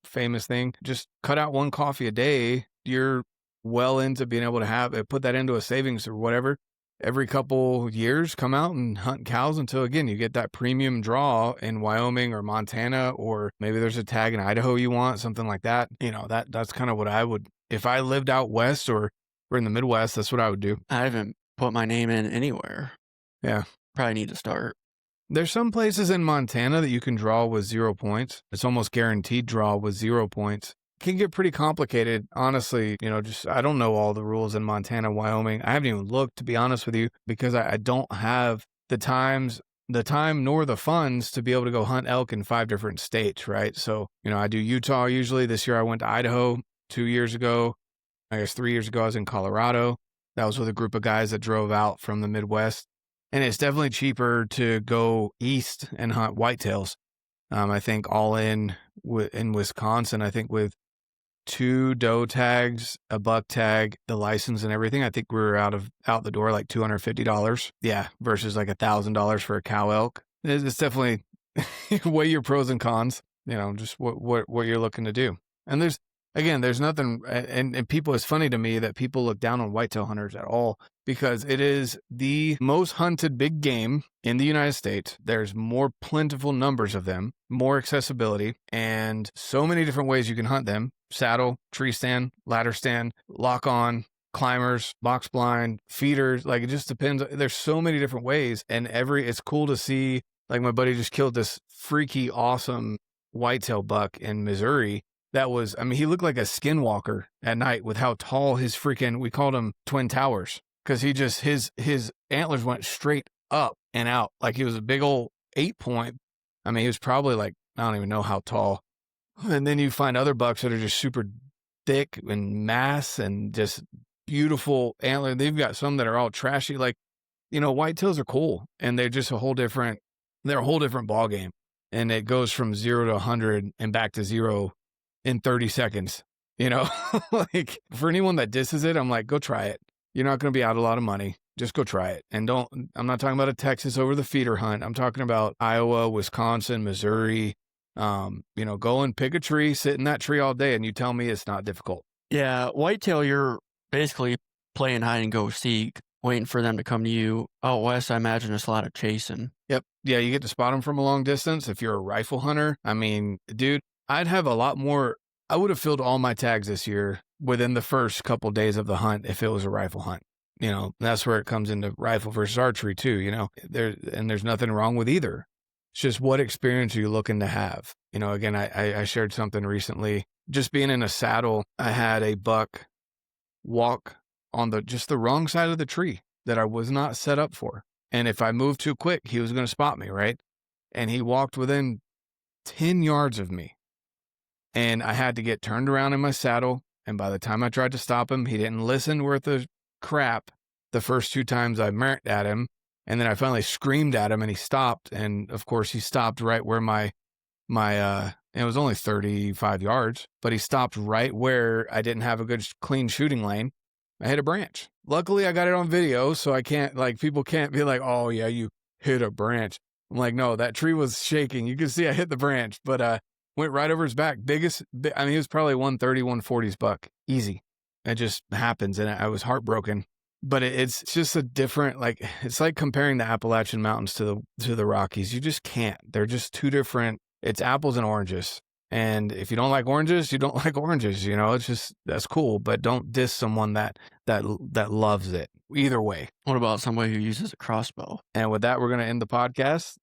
famous thing. Just cut out one coffee a day. You're well into being able to put that into a savings or whatever. Every couple years, come out and hunt cows until, again, you get that premium draw in Wyoming or Montana, or maybe there's a tag in Idaho you want, something like that. That's kind of what I would, if I lived out west or in the Midwest, that's what I would do. I haven't put my name in anywhere. Yeah. Probably need to start. There's some places in Montana that you can draw with 0 points. It's almost guaranteed draw with 0 points. Can get pretty complicated, honestly. I don't know all the rules in Montana, Wyoming. I haven't even looked, to be honest with you, because I don't have the time nor the funds to be able to go hunt elk in 5 different states, right? So, I do Utah usually. This year I went to Idaho. 2 years ago, I guess 3 years ago, I was in Colorado. That was with a group of guys that drove out from the Midwest. And it's definitely cheaper to go east and hunt whitetails. I think all in Wisconsin, I think with 2 doe tags, a buck tag, the license and everything, I think we're out the door like $250. Yeah, versus like $1,000 for a cow elk. It's definitely weigh your pros and cons. Just what you're looking to do. And there's nothing. And people, it's funny to me that people look down on whitetail hunters at all, because it is the most hunted big game in the United States. There's more plentiful numbers of them, more accessibility, and so many different ways you can hunt them. Saddle, tree stand, ladder stand, lock on, climbers, box blind, feeders. Like, it just depends. There's so many different ways, and it's cool to see. Like, my buddy just killed this freaky awesome whitetail buck in Missouri. That was, he looked like a skinwalker at night with how tall we called him Twin Towers, because his antlers went straight up and out. Like, he was a big old 8-point. He was probably like, I don't even know how tall. And then you find other bucks that are just super thick and mass and just beautiful antler. They've got some that are all trashy. Like, whitetails are cool, and they're just a whole different ball game. And it goes from 0 to 100 and back to 0 in 30 seconds. Like, for anyone that disses it, I'm like, go try it. You're not going to be out a lot of money. Just go try it. And I'm not talking about a Texas over the feeder hunt. I'm talking about Iowa, Wisconsin, Missouri. Go and pick a tree, sit in that tree all day, and you tell me it's not difficult. Yeah, whitetail, you're basically playing hide and go seek, waiting for them to come to you. Out west, I imagine it's a lot of chasing. Yep. Yeah, you get to spot them from a long distance. If you're a rifle hunter, dude, I'd have a lot more. I would have filled all my tags this year within the first couple days of the hunt if it was a rifle hunt. That's where it comes into rifle versus archery too. There's nothing wrong with either. It's just, what experience are you looking to have? Again, I shared something recently. Just being in a saddle, I had a buck walk on the wrong side of the tree that I was not set up for. And if I moved too quick, he was going to spot me, right? And he walked within 10 yards of me. And I had to get turned around in my saddle. And by the time I tried to stop him, he didn't listen worth a crap the first 2 times I marked at him. And then I finally screamed at him, and he stopped. And of course, he stopped right where it was only 35 yards, but he stopped right where I didn't have a good clean shooting lane. I hit a branch. Luckily, I got it on video, so I can't, people can't be like, oh yeah, you hit a branch. I'm like, no, that tree was shaking. You can see I hit the branch, but went right over his back. He was probably 130, 140s buck. Easy. It just happens, and I was heartbroken. But it's just a different, it's like comparing the Appalachian Mountains to the Rockies. You just can't. They're just 2 different. It's apples and oranges. And if you don't like oranges, you don't like oranges. It's just, that's cool. But don't diss someone that loves it. Either way. What about somebody who uses a crossbow? And with that, we're going to end the podcast.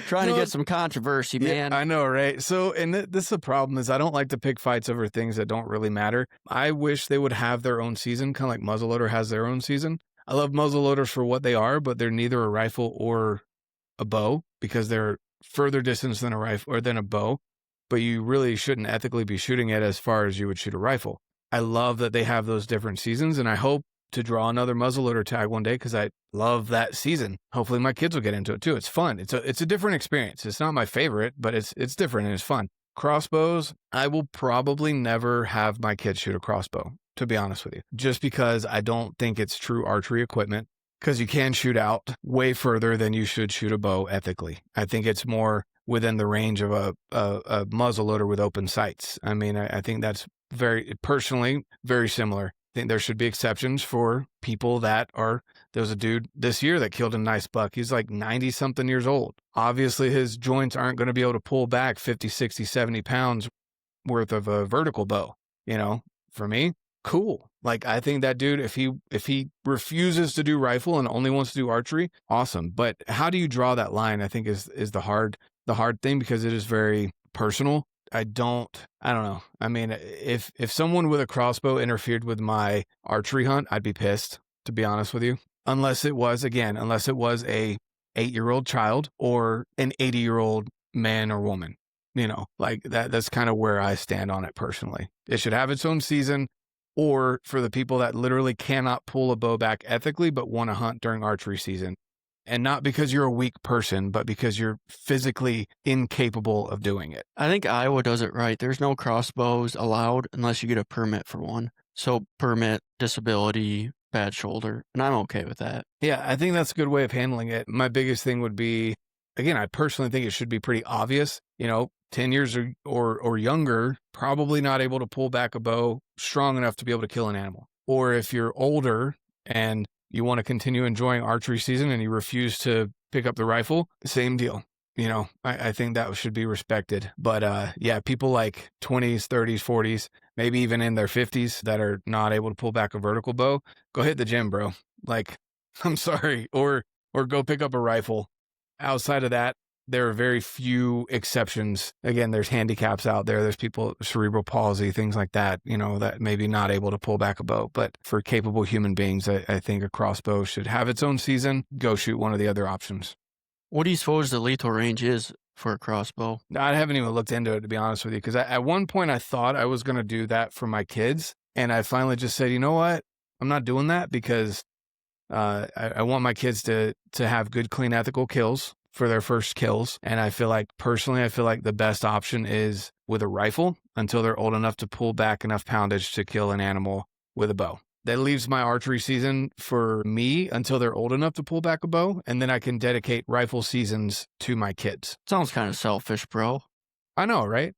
Trying to get some controversy, man. Yeah, I know, right? So, and this is the problem, is I don't like to pick fights over things that don't really matter. I wish they would have their own season, kind of like muzzleloader has their own season. I love muzzleloaders for what they are, but they're neither a rifle or a bow, because they're further distance than a rifle or than a bow, but you really shouldn't ethically be shooting it as far as you would shoot a rifle. I love that they have those different seasons, and I hope to draw another muzzleloader tag one day, because I love that season. Hopefully my kids will get into it too. It's fun. It's a different experience. It's not my favorite, but it's different and it's fun. crossbows, I will probably never have my kids shoot a crossbow, to be honest with you, just because I don't think it's true archery equipment, because you can shoot out way further than you should shoot a bow ethically. I think it's more within the range of a muzzle loader with open sights. I mean, I think that's personally very similar. I think there should be exceptions for people that are, there was a dude this year that killed a nice buck. He's like 90 something years old. Obviously his joints aren't going to be able to pull back 50, 60, 70 pounds worth of a vertical bow. You know, for me, cool. Like, I think that dude, if he refuses to do rifle and only wants to do archery, awesome. But how do you draw that line? I think is the hard thing, because it is very personal. I don't know. I mean, if someone with a crossbow interfered with my archery hunt, I'd be pissed, to be honest with you. Unless it was a 8-year-old child or an 80-year-old man or woman. You know, like that's kind of where I stand on it personally. It should have its own season, or for the people that literally cannot pull a bow back ethically but want to hunt during archery season. And not because you're a weak person, but because you're physically incapable of doing it. I think Iowa does it right. There's no crossbows allowed unless you get a permit for one. So permit, disability, bad shoulder, and I'm okay with that. Yeah, I think that's a good way of handling it. My biggest thing would be, again, I personally think it should be pretty obvious. You know, 10 years or younger, probably not able to pull back a bow strong enough to be able to kill an animal. Or if you're older and you want to continue enjoying archery season and you refuse to pick up the rifle, same deal. You know, I think that should be respected. But yeah, people like 20s, 30s, 40s, maybe even in their 50s that are not able to pull back a vertical bow, go hit the gym, bro. Like, I'm sorry. Or go pick up a rifle. Outside of that, there are very few exceptions. Again, there's handicaps out there. There's people, cerebral palsy, things like that, you know, that maybe not able to pull back a bow. But for capable human beings, I think a crossbow should have its own season. Go shoot one of the other options. What do you suppose the lethal range is for a crossbow? I haven't even looked into it, to be honest with you, because at one point I thought I was going to do that for my kids. And I finally just said, you know what? I'm not doing that, because I want my kids to have good, clean, ethical kills for their first kills. And I feel like the best option is with a rifle until they're old enough to pull back enough poundage to kill an animal with a bow. That leaves my archery season for me until they're old enough to pull back a bow. And then I can dedicate rifle seasons to my kids. Sounds kind of selfish, bro. I know, right?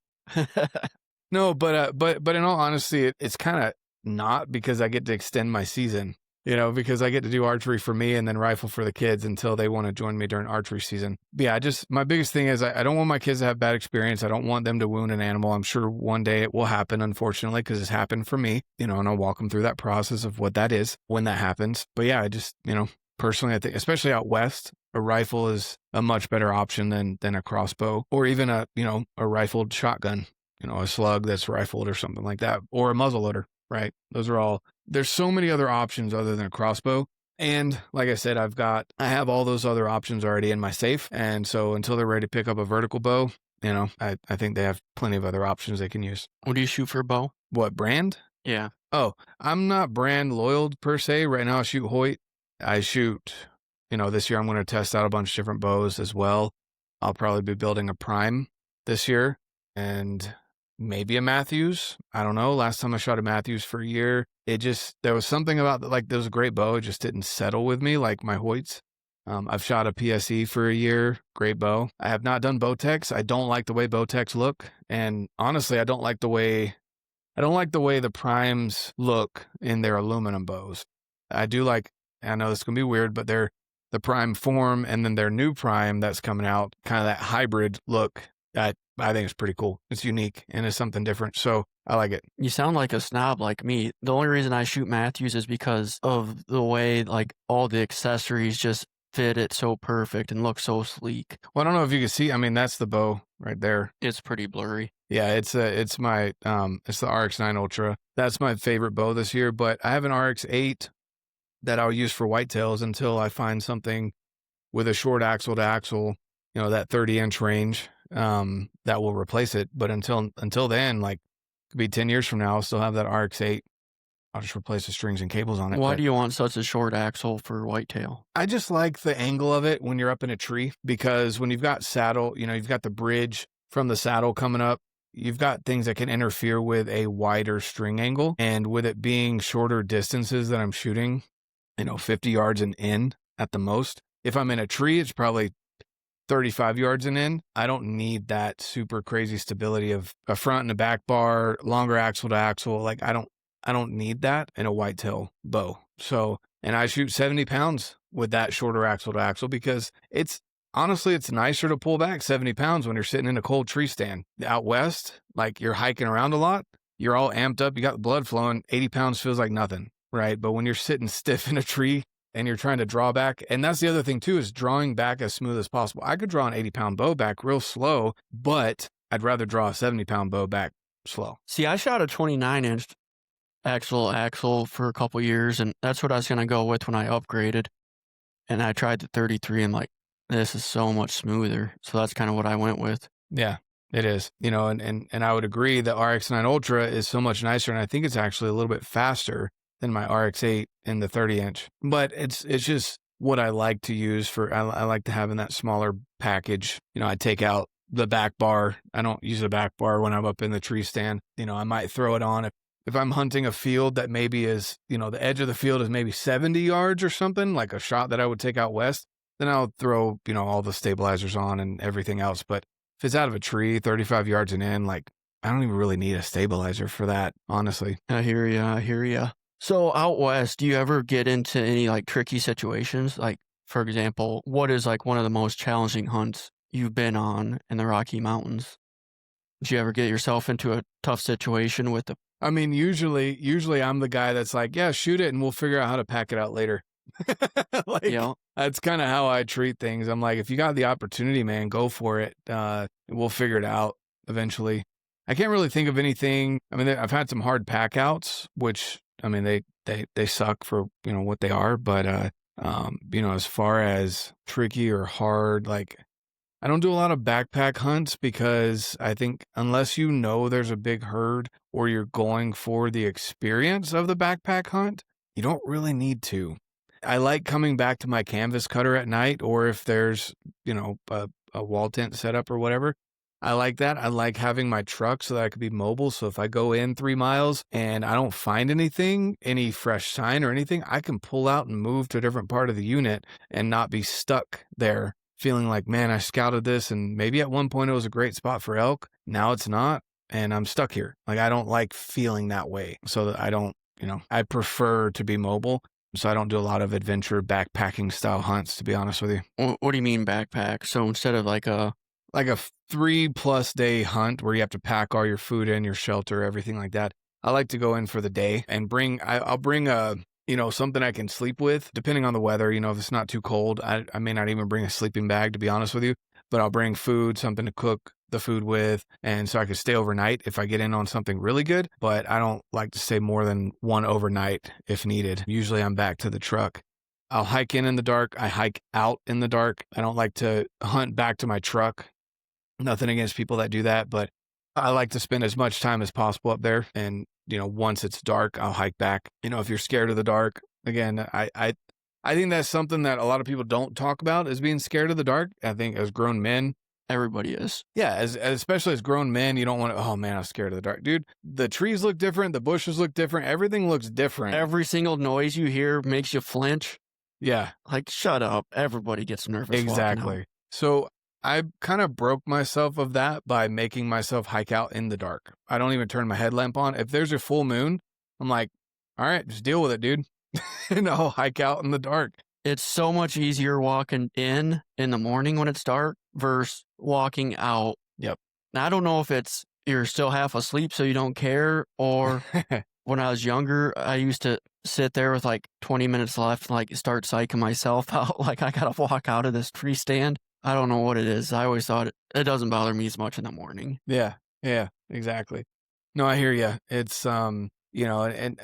No, but in all honesty, it's kind of not, because I get to extend my season. You know, because I get to do archery for me and then rifle for the kids until they want to join me during archery season. But yeah, my biggest thing is I don't want my kids to have bad experience. I don't want them to wound an animal. I'm sure one day it will happen, unfortunately, because it's happened for me, you know, and I'll walk them through that process of what that is when that happens. But yeah, you know, personally, I think, especially out west, a rifle is a much better option than a crossbow, or even a rifled shotgun, you know, a slug that's rifled or something like that, or a muzzleloader. Right. Those are all, there's so many other options other than a crossbow. And like I said, I have all those other options already in my safe. And so until they're ready to pick up a vertical bow, you know, I think they have plenty of other options they can use. What do you shoot for a bow? What brand? Yeah. Oh, I'm not brand loyal per se. Right now I shoot Hoyt. I shoot, you know, this year I'm going to test out a bunch of different bows as well. I'll probably be building a Prime this year, and maybe a Matthews. I don't know. Last time I shot a Matthews for a year, there was something about like, there was a great bow. It just didn't settle with me like my Hoyts. I've shot a PSE for a year. Great bow. I have not done Bowtechs. I don't like the way Bowtechs look. And honestly, I don't like the way the primes look in their aluminum bows. I know this is going to be weird, but they're the prime form and then their new prime that's coming out, kind of that hybrid look. I think it's pretty cool. It's unique and it's something different. So I like it. You sound like a snob like me. The only reason I shoot Matthews is because of the way like all the accessories just fit it so perfect and look so sleek. Well, I don't know if you can see. I mean, that's the bow right there. It's pretty blurry. Yeah, it's the RX9 Ultra. That's my favorite bow this year. But I have an RX8 that I'll use for whitetails until I find something with a short axle to axle, you know, that 30-inch range. That will replace it. But until then, like, could be 10 years from now, I'll still have that RX8. I'll just replace the strings and cables on it. Why do you want such a short axle for whitetail? I just like the angle of it when you're up in a tree, because when you've got saddle, you know, you've got the bridge from the saddle coming up you've got things that can interfere with a wider string angle. And with it being shorter distances that I'm shooting, 50 yards and in at the most. If I'm in a tree, it's probably 35 yards and in. I don't need that super crazy stability of a front and a back bar, longer axle to axle. Like I don't need that in a whitetail bow. So, and I shoot 70 pounds with that shorter axle to axle because honestly, it's nicer to pull back 70 pounds when you're sitting in a cold tree stand. Out west, like you're hiking around a lot, you're all amped up, you got the blood flowing, 80 pounds feels like nothing, right? But when you're sitting stiff in a tree and you're trying to draw back, and that's the other thing too, is drawing back as smooth as possible. I could draw an 80-pound bow back real slow, but I'd rather draw a 70-pound bow back slow. See, I shot a 29-inch axle for a couple years, and that's what I was going to go with when I upgraded. And I tried the 33 and like, this is so much smoother. So that's kind of what I went with. Yeah, it is. And I would agree that RX-9 Ultra is so much nicer, and I think it's actually a little bit faster than my RX-8 in the 30-inch. But it's just what I like to use I like to have in that smaller package. I take out the back bar. I don't use a back bar when I'm up in the tree stand. I might throw it on if I'm hunting a field that maybe is, the edge of the field is maybe 70 yards or something, like a shot that I would take out west, then I'll throw, all the stabilizers on and everything else. But if it's out of a tree, 35 yards and in, like, I don't even really need a stabilizer for that, honestly. I hear ya. So out west, do you ever get into any like tricky situations? Like, for example, what is like one of the most challenging hunts you've been on in the Rocky Mountains? Did you ever get yourself into a tough situation with the... I mean, usually I'm the guy that's like, yeah, shoot it and we'll figure out how to pack it out later. That's kind of how I treat things. I'm like, if you got the opportunity, man, go for it. We'll figure it out eventually. I can't really think of anything. I mean, I've had some hard pack outs, which, I mean, they suck for, what they are. But, as far as tricky or hard, like, I don't do a lot of backpack hunts because I think unless there's a big herd or you're going for the experience of the backpack hunt, you don't really need to. I like coming back to my canvas cutter at night, or if there's, a wall tent set up or whatever. I like that. I like having my truck so that I could be mobile. So if I go in 3 miles and I don't find any fresh sign or anything, I can pull out and move to a different part of the unit and not be stuck there feeling like, man, I scouted this and maybe at one point it was a great spot for elk. Now it's not. And I'm stuck here. Like, I don't like feeling that way. So that I don't, I prefer to be mobile. So I don't do a lot of adventure backpacking style hunts, to be honest with you. What do you mean backpack? So instead of like a 3+ day hunt where you have to pack all your food in, your shelter, everything like that, I like to go in for the day and I'll bring something I can sleep with, depending on the weather. If it's not too cold, I may not even bring a sleeping bag, to be honest with you, but I'll bring food, something to cook the food with, and so I could stay overnight if I get in on something really good. But I don't like to stay more than one overnight if needed. Usually I'm back to the truck. I'll hike in the dark. I hike out in the dark. I don't like to hunt back to my truck. Nothing against people that do that, but I like to spend as much time as possible up there. And, once it's dark, I'll hike back. If you're scared of the dark, again, I think that's something that a lot of people don't talk about, is being scared of the dark. I think as grown men, everybody is. Yeah, especially as grown men, you don't want to, oh man, I'm scared of the dark. Dude, the trees look different, the bushes look different, everything looks different. Every single noise you hear makes you flinch. Yeah. Like, shut up. Everybody gets nervous. Exactly. So I kind of broke myself of that by making myself hike out in the dark. I don't even turn my headlamp on. If there's a full moon, I'm like, all right, just deal with it, dude. And I'll hike out in the dark. It's so much easier walking in the morning when it's dark versus walking out. Yep. Now, I don't know if it's you're still half asleep so you don't care, or when I was younger, I used to sit there with like 20 minutes left and like start psyching myself out like I gotta walk out of this tree stand. I don't know what it is. I always thought it doesn't bother me as much in the morning. Yeah, exactly. No, I hear you. It's, and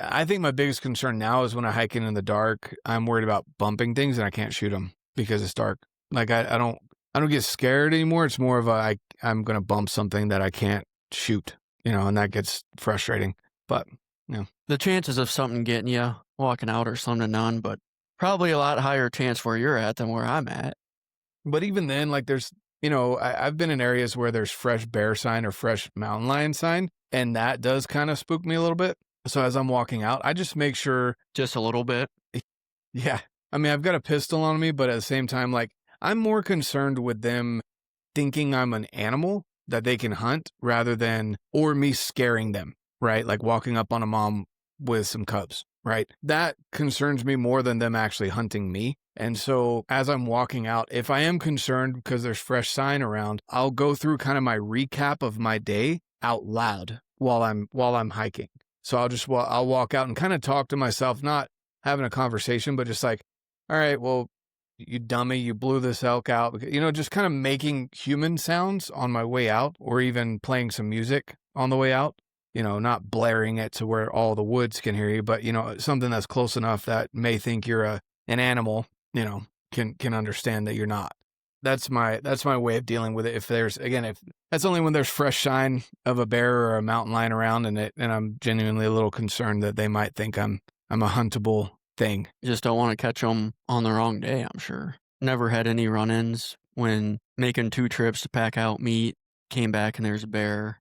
I think my biggest concern now is when I hike in the dark, I'm worried about bumping things and I can't shoot them because it's dark. Like I don't get scared anymore. It's more of I'm going to bump something that I can't shoot, and that gets frustrating. But, the chances of something getting you walking out are slim to none, but probably a lot higher chance where you're at than where I'm at. But even then, like there's I've been in areas where there's fresh bear sign or fresh mountain lion sign, and that does kind of spook me a little bit. So as I'm walking out, I just make sure, Just a little bit. yeah. I mean, I've got a pistol on me, but at the same time, like, I'm more concerned with them thinking I'm an animal that they can hunt rather than, or me scaring them, right? Like walking up on a mom with some cubs, right? That concerns me more than them actually hunting me. And so as I'm walking out, if I am concerned because there's fresh sign around, I'll go through kind of my recap of my day out loud while I'm hiking. So I'll walk out and kind of talk to myself, not having a conversation, but just like, all right, well, you dummy, you blew this elk out. Just kind of making human sounds on my way out, or even playing some music on the way out. Not blaring it to where all the woods can hear you, but something that's close enough that may think you're an animal, can understand that you're not. That's my way of dealing with it. If that's only when there's fresh sign of a bear or a mountain lion around, and I'm genuinely a little concerned that they might think I'm a huntable thing. You just don't want to catch them on the wrong day, I'm sure. Never had any run-ins when making 2 trips to pack out meat, came back and there's a bear.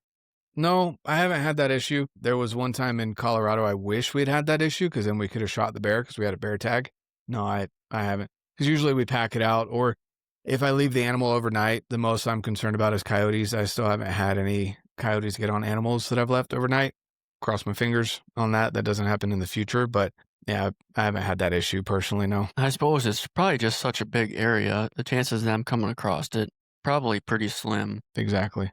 No, I haven't had that issue. There was one time in Colorado, I wish we'd had that issue because then we could have shot the bear because we had a bear tag. No, I haven't. Because usually we pack it out, or if I leave the animal overnight, the most I'm concerned about is coyotes. I still haven't had any coyotes get on animals that I've left overnight. Cross my fingers on that. That doesn't happen in the future, but yeah, I haven't had that issue personally, no. I suppose it's probably just such a big area. The chances of them coming across it, probably pretty slim. Exactly.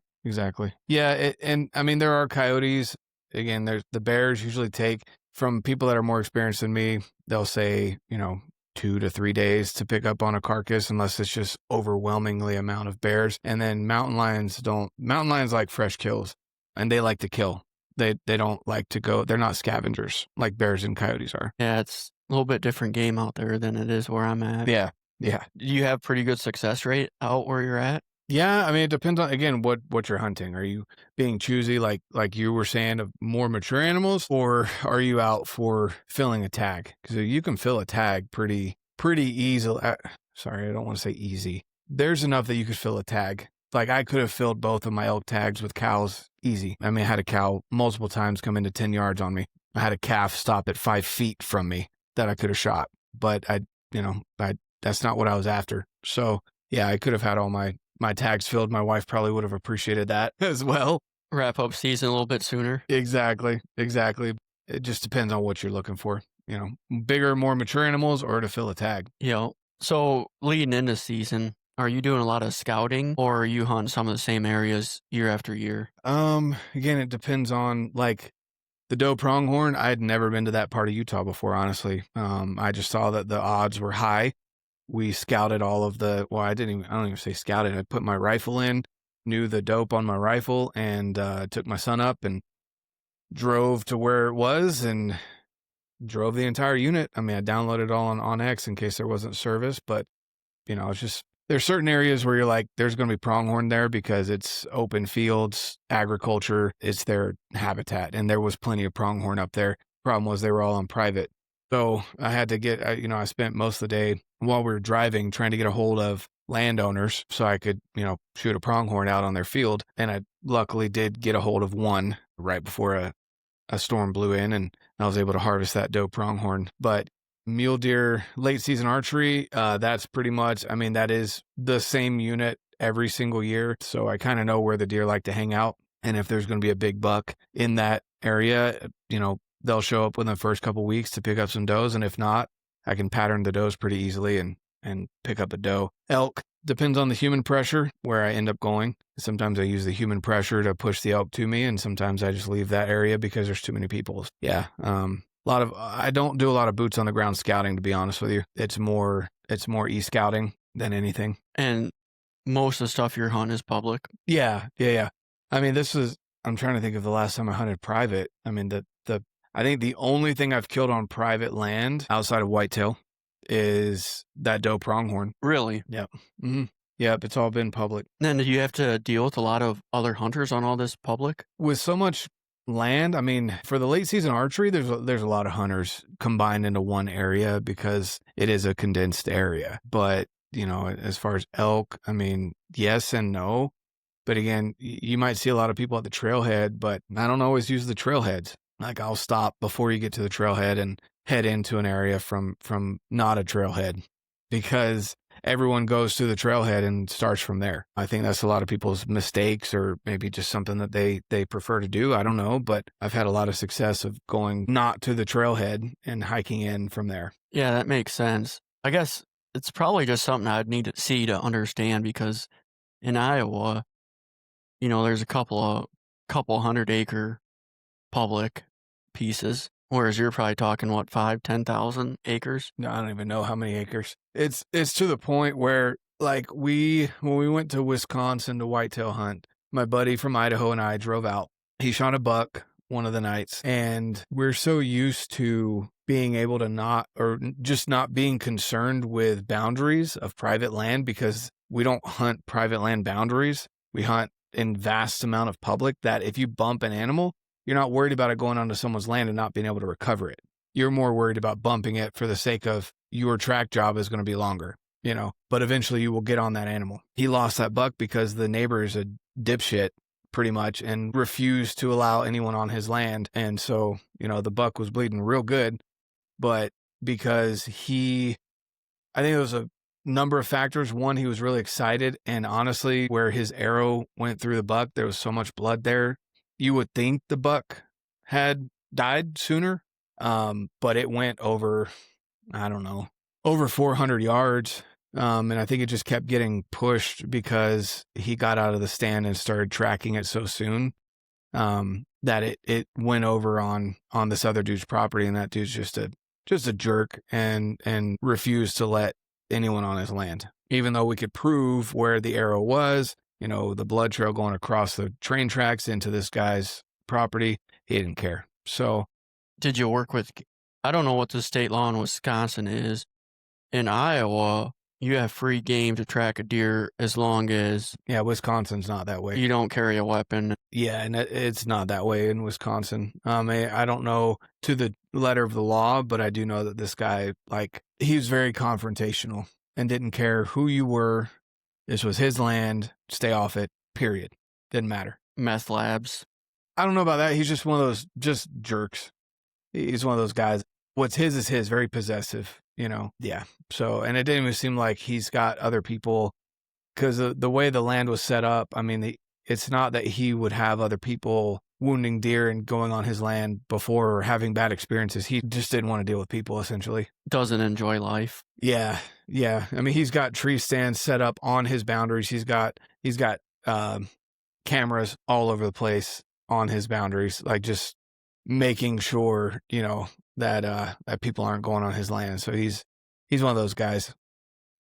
Yeah, and I mean, there are coyotes. Again, the bears usually take, from people that are more experienced than me, they'll say, 2 to 3 days to pick up on a carcass unless it's just overwhelmingly amount of bears. And then mountain lions like fresh kills, and they like to kill. They don't like to go, they're not scavengers like bears and coyotes are. Yeah, it's a little bit different game out there than it is where I'm at. Yeah. Do you have pretty good success rate out where you're at? Yeah, I mean, it depends on, again, what you're hunting. Are you being choosy, like you were saying, of more mature animals, or are you out for filling a tag? Because you can fill a tag pretty easily. Sorry, I don't want to say easy. There's enough that you could fill a tag. Like, I could have filled both of my elk tags with cows easy. I mean, I had a cow multiple times come into 10 yards on me. I had a calf stop at 5 feet from me that I could have shot, but that's not what I was after. So yeah, I could have had all my tags filled. My wife probably would have appreciated that as well. Wrap up season a little bit sooner. Exactly. It just depends on what you're looking for. Bigger, more mature animals, or to fill a tag. So leading into season, are you doing a lot of scouting, or are you hunting some of the same areas year after year? Again, it depends on, like, the doe pronghorn. I had never been to that part of Utah before, honestly. I just saw that the odds were high. We scouted all of I don't even say scouted. I put my rifle in, knew the dope on my rifle, and took my son up and drove to where it was and drove the entire unit. I mean, I downloaded it all on X in case there wasn't service, but it's just, there's certain areas where you're like, there's going to be pronghorn there because it's open fields, agriculture, it's their habitat. And there was plenty of pronghorn up there. Problem was they were all on private. So I had to I spent most of the day while we were driving trying to get a hold of landowners so I could, shoot a pronghorn out on their field. And I luckily did get a hold of one right before a storm blew in, and I was able to harvest that doe pronghorn. But mule deer, late season archery, that's pretty much, that is the same unit every single year. So I kind of know where the deer like to hang out. And if there's going to be a big buck in that area, they'll show up within the first couple weeks to pick up some does. And if not, I can pattern the does pretty easily and pick up a doe. Elk depends on the human pressure where I end up going. Sometimes I use the human pressure to push the elk to me, and sometimes I just leave that area because there's too many people. Yeah. I don't do a lot of boots on the ground scouting, to be honest with you. It's more e-scouting than anything. And most of the stuff you're hunting is public? Yeah. I'm trying to think of the last time I hunted private. I think the only thing I've killed on private land outside of whitetail is that doe pronghorn. Really? Yep. Mm-hmm. Yep, it's all been public. Then do you have to deal with a lot of other hunters on all this public? With so much land, for the late season archery, there's a lot of hunters combined into one area because it is a condensed area. But as far as elk, I mean, yes and no. But again, you might see a lot of people at the trailhead, but I don't always use the trailheads. Like I'll stop before you get to the trailhead and head into an area from not a trailhead, because everyone goes to the trailhead and starts from there. I think that's a lot of people's mistakes, or maybe just something that they prefer to do. I don't know, but I've had a lot of success of going not to the trailhead and hiking in from there. Yeah, that makes sense. I guess it's probably just something I'd need to see to understand, because in Iowa, there's a couple 100-acre public pieces, whereas you're probably talking, what, 10,000 acres? No, I don't even know how many acres. It's to the point where, like, when we went to Wisconsin to whitetail hunt, my buddy from Idaho and I drove out. He shot a buck one of the nights, and we're so used to being able to not being concerned with boundaries of private land, because we don't hunt private land boundaries. We hunt in vast amount of public, that if you bump an animal, you're not worried about it going onto someone's land and not being able to recover it. You're more worried about bumping it for the sake of your track job is going to be longer, but eventually you will get on that animal. He lost that buck because the neighbor is a dipshit pretty much and refused to allow anyone on his land. And so, the buck was bleeding real good, but because I think it was a number of factors. One, he was really excited, and honestly, where his arrow went through the buck, there was so much blood there. You would think the buck had died sooner, but it went over, I don't know, over 400 yards. And I think it just kept getting pushed because he got out of the stand and started tracking it so soon, that it went over on this other dude's property, and that dude's just a jerk and refused to let anyone on his land, even though we could prove where the arrow was, the blood trail going across the train tracks into this guy's property. He didn't care. So did you work with, I don't know what the state law in Wisconsin is. In Iowa, you have free game to track a deer as long as Wisconsin's not that way. You don't carry a weapon. Yeah, and it's not that way in Wisconsin. I don't know to the letter of the law, but I do know that this guy, he was very confrontational and didn't care who you were. This was his land. Stay off it, period. Didn't matter. Meth labs. I don't know about that. He's just one of those just jerks. He's one of those guys. What's his is his, very possessive, Yeah. So, and it didn't even seem like he's got other people, because the way the land was set up, it's not that he would have other people wounding deer and going on his land before or having bad experiences. He just didn't want to deal with people, essentially. Doesn't enjoy life. Yeah. He's got tree stands set up on his boundaries. He's got cameras all over the place on his boundaries, just making sure, that people aren't going on his land. So he's one of those guys.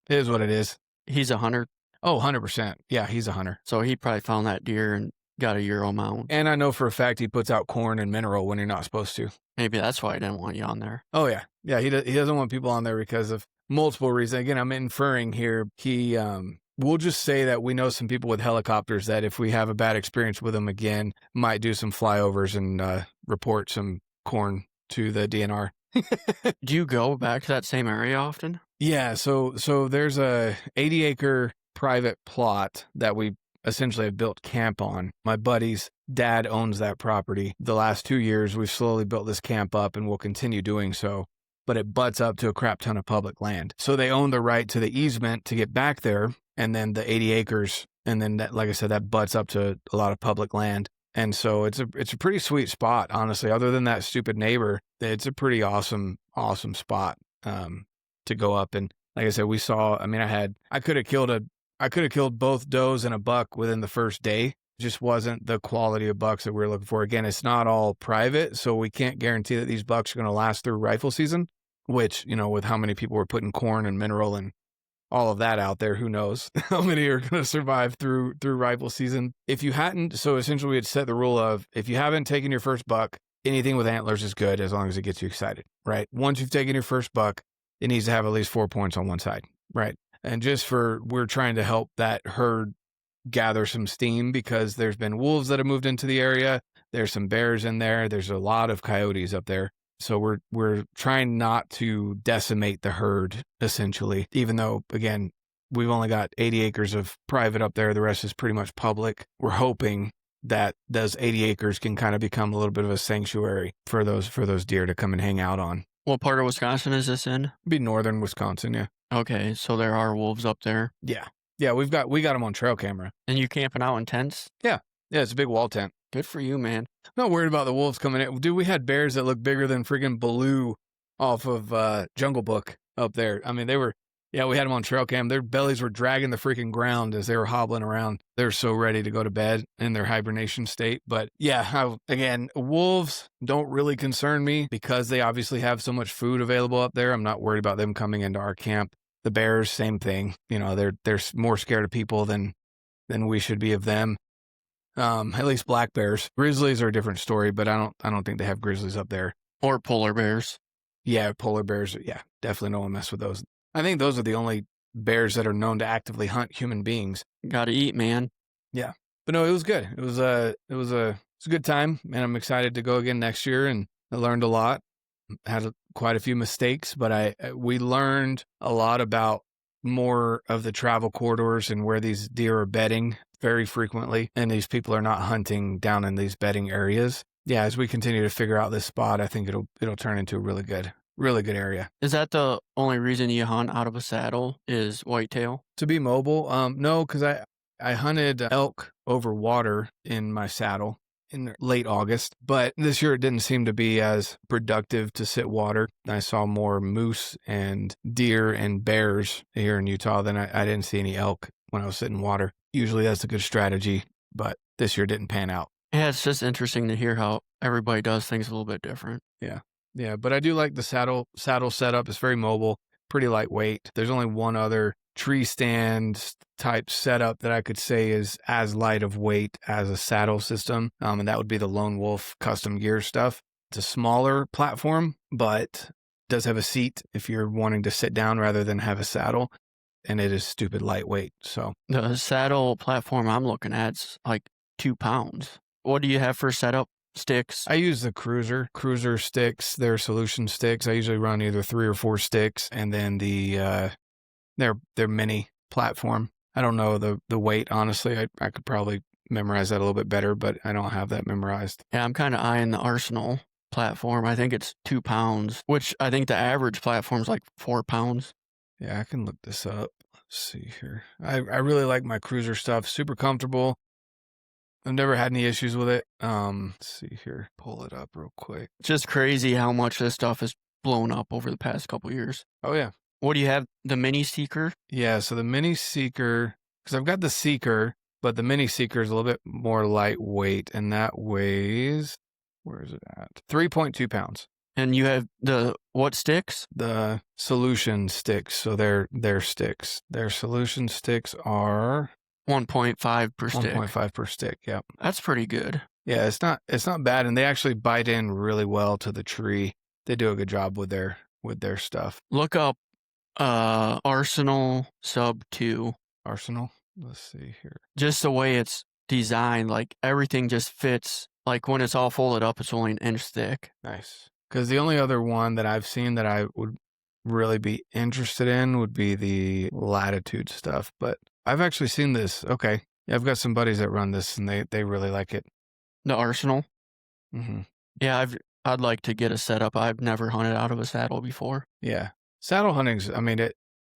It is what it is. He's a hunter. Oh, 100%. Yeah, he's a hunter. So he probably found that deer and got a Euro mount. And I know for a fact he puts out corn and mineral when you're not supposed to. Maybe that's why he didn't want you on there. Oh, yeah. Yeah, he doesn't want people on there because of multiple reasons. Again, I'm inferring here. We'll just say that we know some people with helicopters that if we have a bad experience with them again, might do some flyovers and report some corn to the DNR. Do you go back to that same area often? Yeah, so there's a 80-acre private plot that we essentially have built camp on. My buddy's dad owns that property. The last 2 years, we've slowly built this camp up, and we'll continue doing so. But it butts up to a crap ton of public land. So they own the right to the easement to get back there, and then the 80 acres, and then that, like I said, that butts up to a lot of public land. And so it's a pretty sweet spot, honestly. Other than that stupid neighbor, it's a pretty awesome spot to go up. And like I said, we saw. I could have killed both does and a buck within the first day. It just wasn't the quality of bucks that we were looking for. Again, it's not all private, so we can't guarantee that these bucks are going to last through rifle season. Which, with how many people were putting corn and mineral and all of that out there, who knows how many are going to survive through rifle season. If you hadn't, so essentially we had set the rule of, if you haven't taken your first buck, anything with antlers is good as long as it gets you excited, right? Once you've taken your first buck, it needs to have at least 4 points on one side, right? And we're trying to help that herd gather some steam, because there's been wolves that have moved into the area. There's some bears in there. There's a lot of coyotes up there. So we're trying not to decimate the herd, essentially, even though, again, we've only got 80 acres of private up there. The rest is pretty much public. We're hoping that those 80 acres can kind of become a little bit of a sanctuary for those deer to come and hang out on. What part of Wisconsin is this in? It'd be northern Wisconsin, yeah. Okay, so there are wolves up there. Yeah. Yeah, we got them on trail camera. And you camping out in tents? Yeah, it's a big wall tent. Good for you, man. Not worried about the wolves coming in. Dude, we had bears that looked bigger than freaking Baloo off of Jungle Book up there. I mean, we had them on trail cam. Their bellies were dragging the freaking ground as they were hobbling around. They're so ready to go to bed in their hibernation state. But yeah, again, wolves don't really concern me because they obviously have so much food available up there. I'm not worried about them coming into our camp. The bears, same thing. You know, they're more scared of people than we should be of them. At least black bears. Grizzlies are a different story, but I don't think they have grizzlies up there. Or polar bears. Yeah, polar bears. Yeah, definitely don't want to mess with those. I think those are the only bears that are known to actively hunt human beings. Gotta eat, man. Yeah, but no, it was good. It was a good time, and I'm excited to go again next year. And I learned a lot. Had quite a few mistakes, but we learned a lot about more of the travel corridors and where these deer are bedding very frequently, and these people are not hunting down in these bedding areas. Yeah, as we continue to figure out this spot, I think it'll turn into a really good area. Is that the only reason you hunt out of a saddle is whitetail? To be mobile? No, because I hunted elk over water in my saddle in late August, but this year it didn't seem to be as productive to sit water. I saw more moose and deer and bears here in Utah than I didn't see any elk when I was sitting water. Usually that's a good strategy, but this year didn't pan out. Yeah, it's just interesting to hear how everybody does things a little bit different. Yeah, but I do like the saddle setup. It's very mobile, pretty lightweight. There's only one other tree stand type setup that I could say is as light of weight as a saddle system, and that would be the Lone Wolf custom gear stuff. It's a smaller platform, but does have a seat if you're wanting to sit down rather than have a saddle, and it is stupid lightweight. So the saddle platform I'm looking at's like 2 pounds. What do you have for setup? Sticks? I use the cruiser sticks. They're solution sticks. I usually run either 3 or 4 sticks, and then the their mini platform. I don't know the weight, honestly. I could probably memorize that a little bit better, but I don't have that memorized. Yeah, I'm kind of eyeing the Arsenal platform. I think it's 2 pounds, which I think the average platform is like 4 pounds. Yeah, I can look this up. Let's see here. I really like my cruiser stuff. Super comfortable. I've never had any issues with it. Let's see here. Pull it up real quick. Just crazy how much this stuff has blown up over the past couple years. Oh, yeah. What do you have? The Mini Seeker? Yeah, so the Mini Seeker, because I've got the Seeker, but the Mini Seeker is a little bit more lightweight, and that weighs, where is it at? 3.2 pounds. And you have the what sticks? The solution sticks. So they're sticks. Their solution sticks are 1.5 per stick. 1.5 per stick, yep. That's pretty good. Yeah, it's not bad, and they actually bite in really well to the tree. They do a good job with their stuff. Look up Arsenal Sub 2. Arsenal? Let's see here. Just the way it's designed, like everything just fits. Like when it's all folded up, it's only an inch thick. Nice. Because the only other one that I've seen that I would really be interested in would be the Latitude stuff, but I've actually seen this. Okay. Yeah, I've got some buddies that run this, and they really like it. The Arsenal? Mm-hmm. Yeah, I'd like to get a setup. I've never hunted out of a saddle before. Yeah. Saddle hunting's,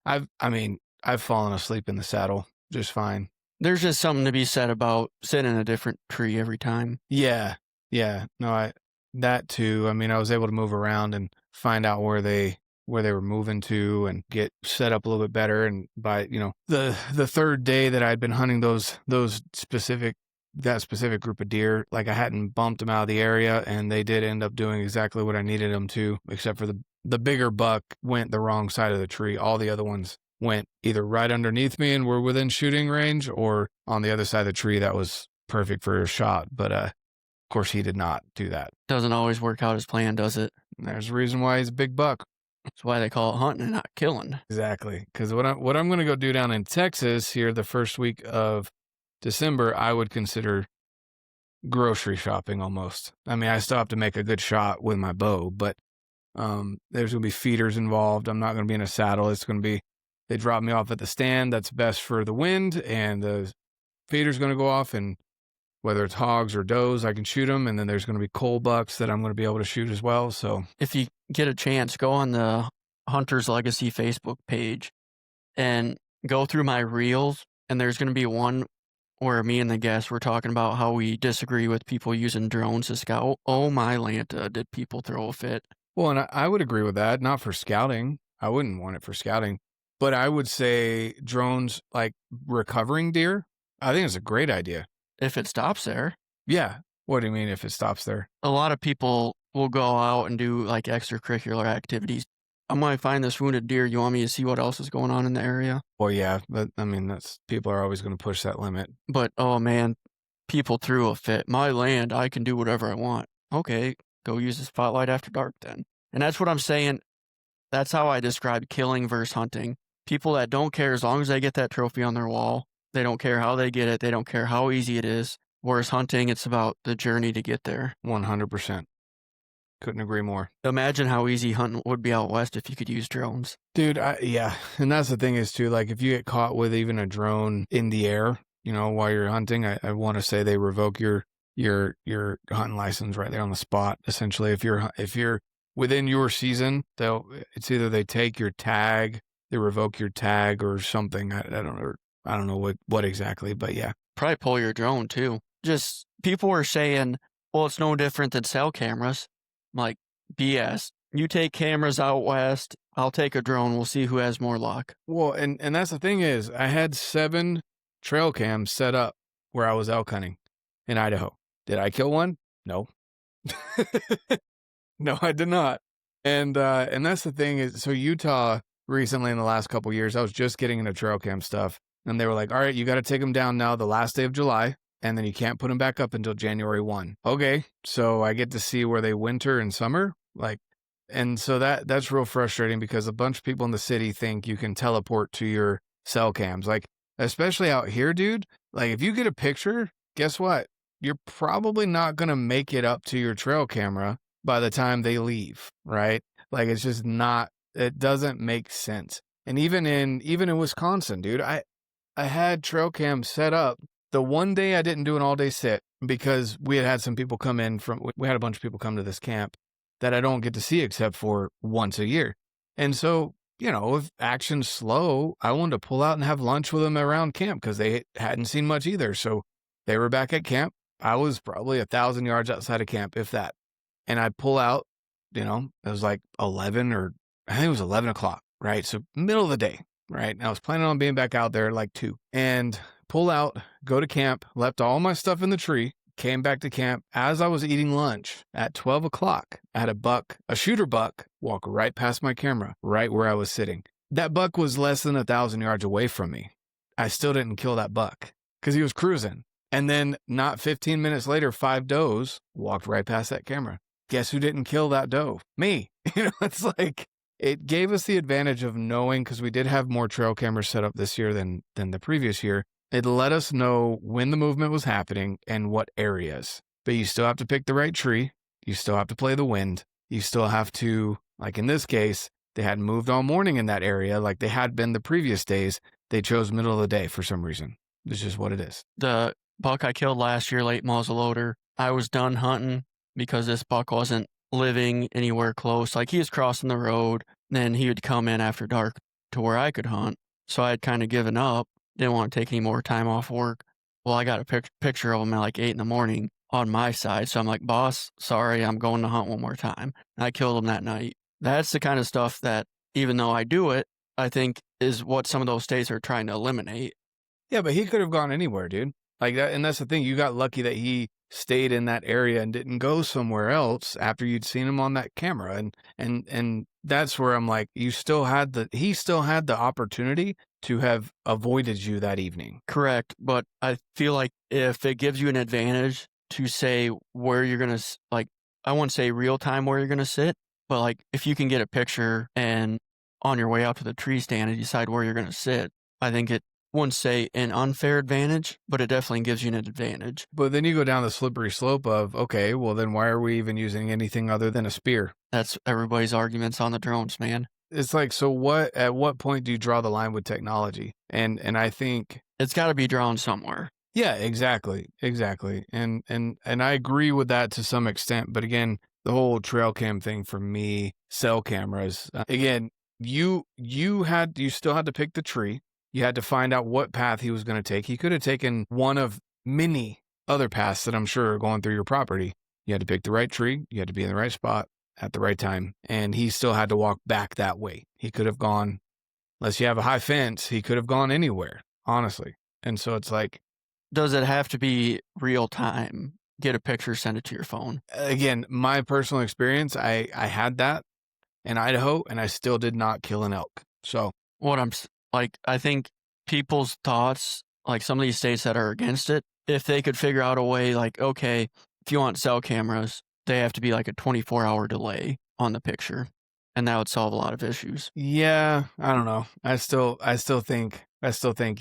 I've fallen asleep in the saddle just fine. There's just something to be said about sitting in a different tree every time. Yeah. Yeah. No, that too. I mean, I was able to move around and find out where they were moving to and get set up a little bit better. And by, the third day that I'd been hunting that specific group of deer, like I hadn't bumped them out of the area, and they did end up doing exactly what I needed them to, except for the bigger buck went the wrong side of the tree. All the other ones went either right underneath me and were within shooting range, or on the other side of the tree that was perfect for a shot. But of course he did not do that. Doesn't always work out as planned, does it? There's a reason why he's a big buck. That's why they call it hunting and not killing. Exactly. Because what I'm going to go do down in Texas here the first week of December, I would consider grocery shopping almost. I mean, I still have to make a good shot with my bow, but there's going to be feeders involved. I'm not going to be in a saddle. It's going to be They drop me off at the stand that's best for the wind, and the feeder's going to go off, and whether it's hogs or does, I can shoot them. And then there's going to be coal bucks that I'm going to be able to shoot as well. So if you get a chance, go on the Hunter's Legacy Facebook page and go through my reels. And there's going to be one where me and the guests were talking about how we disagree with people using drones to scout. Oh my Lanta, did people throw a fit? Well, and I would agree with that. Not for scouting. I wouldn't want it for scouting. But I would say drones like recovering deer, I think it's a great idea. If it stops there. Yeah. What do you mean if it stops there? A lot of people will go out and do like extracurricular activities. I might find this wounded deer. You want me to see what else is going on in the area? Well, yeah, but I mean, people are always going to push that limit. But, oh man, people threw a fit. My land, I can do whatever I want. Okay, go use the spotlight after dark then. And that's what I'm saying. That's how I describe killing versus hunting. People that don't care as long as they get that trophy on their wall. They don't care how they get it. They don't care how easy it is. Whereas hunting, it's about the journey to get there. 100%. Couldn't agree more. Imagine how easy hunting would be out west if you could use drones. Dude, yeah. And that's the thing is, too, like, if you get caught with even a drone in the air, while you're hunting, I want to say they revoke your hunting license right there on the spot, essentially. If you're within your season, it's either they take your tag, they revoke your tag or something. I don't know what exactly, but yeah. Probably pull your drone, too. Just, people were saying, well, it's no different than cell cameras. Like, BS. You take cameras out west, I'll take a drone, we'll see who has more luck. Well, and that's the thing is, I had 7 trail cams set up where I was elk hunting in Idaho. Did I kill one? No. No, I did not. And that's the thing is, so Utah recently in the last couple of years, I was just getting into trail cam stuff, and they were like, all right, you got to take them down now the last day of July. And then you can't put them back up until January 1. Okay, so I get to see where they winter and summer. And so that's real frustrating because a bunch of people in the city think you can teleport to your cell cams. Like, especially out here, dude, like if you get a picture, guess what? You're probably not going to make it up to your trail camera by the time they leave, right? Like, it's just not, it doesn't make sense. And even in Wisconsin, dude, I had trail cams set up. The one day I didn't do an all-day sit because we had some people come in we had a bunch of people come to this camp that I don't get to see except for once a year. And so, if action's slow, I wanted to pull out and have lunch with them around camp because they hadn't seen much either. So they were back at camp. I was probably 1,000 yards outside of camp, if that. And I pull out, it was like 11 or I think it was 11 o'clock, right? So middle of the day, right? And I was planning on being back out there at like 2. And pull out, go to camp, left all my stuff in the tree, came back to camp. As I was eating lunch at 12 o'clock, I had a shooter buck, walk right past my camera, right where I was sitting. That buck was less than 1,000 yards away from me. I still didn't kill that buck because he was cruising. And then not 15 minutes later, 5 does walked right past that camera. Guess who didn't kill that doe? Me. It's like, it gave us the advantage of knowing, because we did have more trail cameras set up this year than the previous year. It let us know when the movement was happening and what areas. But you still have to pick the right tree. You still have to play the wind. You still have to, like in this case, they hadn't moved all morning in that area like they had been the previous days. They chose middle of the day for some reason. It's just what it is. The buck I killed last year, late muzzleloader, I was done hunting because this buck wasn't living anywhere close. Like, he was crossing the road, then he would come in after dark to where I could hunt. So I had kind of given up. Didn't want to take any more time off work. Well, I got a picture of him at like 8 a.m. on my side. So I'm like, boss, sorry, I'm going to hunt one more time. And I killed him that night. That's the kind of stuff that, even though I do it, I think is what some of those states are trying to eliminate. Yeah, but he could have gone anywhere, dude. Like that, and that's the thing. You got lucky that he stayed in that area and didn't go somewhere else after you'd seen him on that camera. And that's where I'm like, he still had the opportunity to have avoided you that evening. Correct. But I feel like if it gives you an advantage to say where you're going to, like, I won't say real time where you're going to sit, but like if you can get a picture and on your way out to the tree stand and decide where you're going to sit, I think it wouldn't say an unfair advantage, but it definitely gives you an advantage. But then you go down the slippery slope of, okay, well then why are we even using anything other than a spear? That's everybody's arguments on the drones, man. it's like, so what, at what point do you draw the line with technology? And I think It's got to be drawn somewhere. yeah, exactly. Exactly. And I agree with that to some extent. But again, the whole trail cam thing for me, cell cameras, again, you still had to pick the tree. You had to find out what path he was going to take. He could have taken one of many other paths that I'm sure are going through your property. You had to pick the right tree. You had to be in the right spot at the right time. And he still had to walk back that way. He could have gone, unless you have a high fence, he could have gone anywhere, honestly. And so it's like, Does it have to be real time? Get a picture, send it to your phone. again, my personal experience, I had that in Idaho, and I still did not kill an elk. So What I think people's thoughts, like some of these states that are against it, if they could figure out a way, like, okay, if you want cell cameras, they have to be like a 24-hour delay on the picture, and that would solve a lot of issues. yeah, I don't know. I still think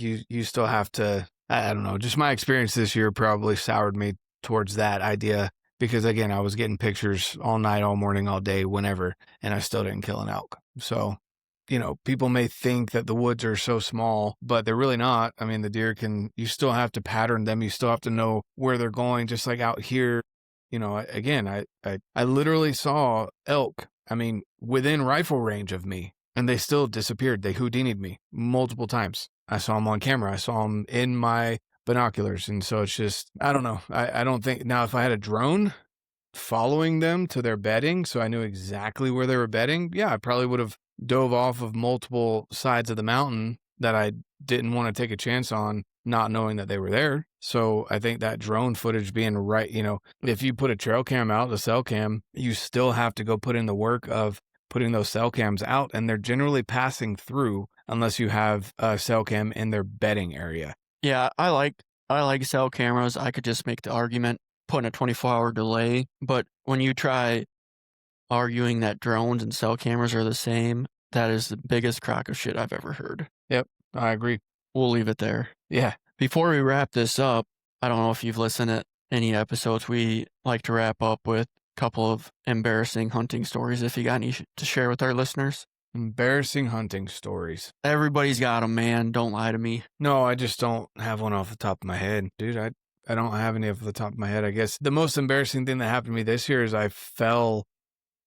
you still have to. I don't know. Just my experience this year probably soured me towards that idea because again, I was getting pictures all night, all morning, all day, whenever, and I still didn't kill an elk. So, people may think that the woods are so small, but they're really not. I mean, the deer you still have to pattern them. You still have to know where they're going, just like out here. Again, I literally saw elk, I mean, within rifle range of me, and they still disappeared. They Houdini'd me multiple times. I saw them on camera. I saw them in my binoculars. And so it's just, I don't know. I don't think, now if I had a drone following them to their bedding, so I knew exactly where they were bedding, yeah, I probably would have dove off of multiple sides of the mountain that I didn't want to take a chance on, not knowing that they were there. So I think that drone footage being right, if you put a trail cam out, the cell cam, you still have to go put in the work of putting those cell cams out, and they're generally passing through unless you have a cell cam in their bedding area. Yeah, I like cell cameras. I could just make the argument putting a 24-hour delay, but when you try arguing that drones and cell cameras are the same, that is the biggest crock of shit I've ever heard. Yep, I agree. We'll leave it there. Yeah. Before we wrap this up, I don't know if you've listened to any episodes. We like to wrap up with a couple of embarrassing hunting stories. If you got any to share with our listeners. Embarrassing hunting stories. Everybody's got them, man. Don't lie to me. No, I just don't have one off the top of my head. Dude, I don't have any off the top of my head. I guess the most embarrassing thing that happened to me this year is I fell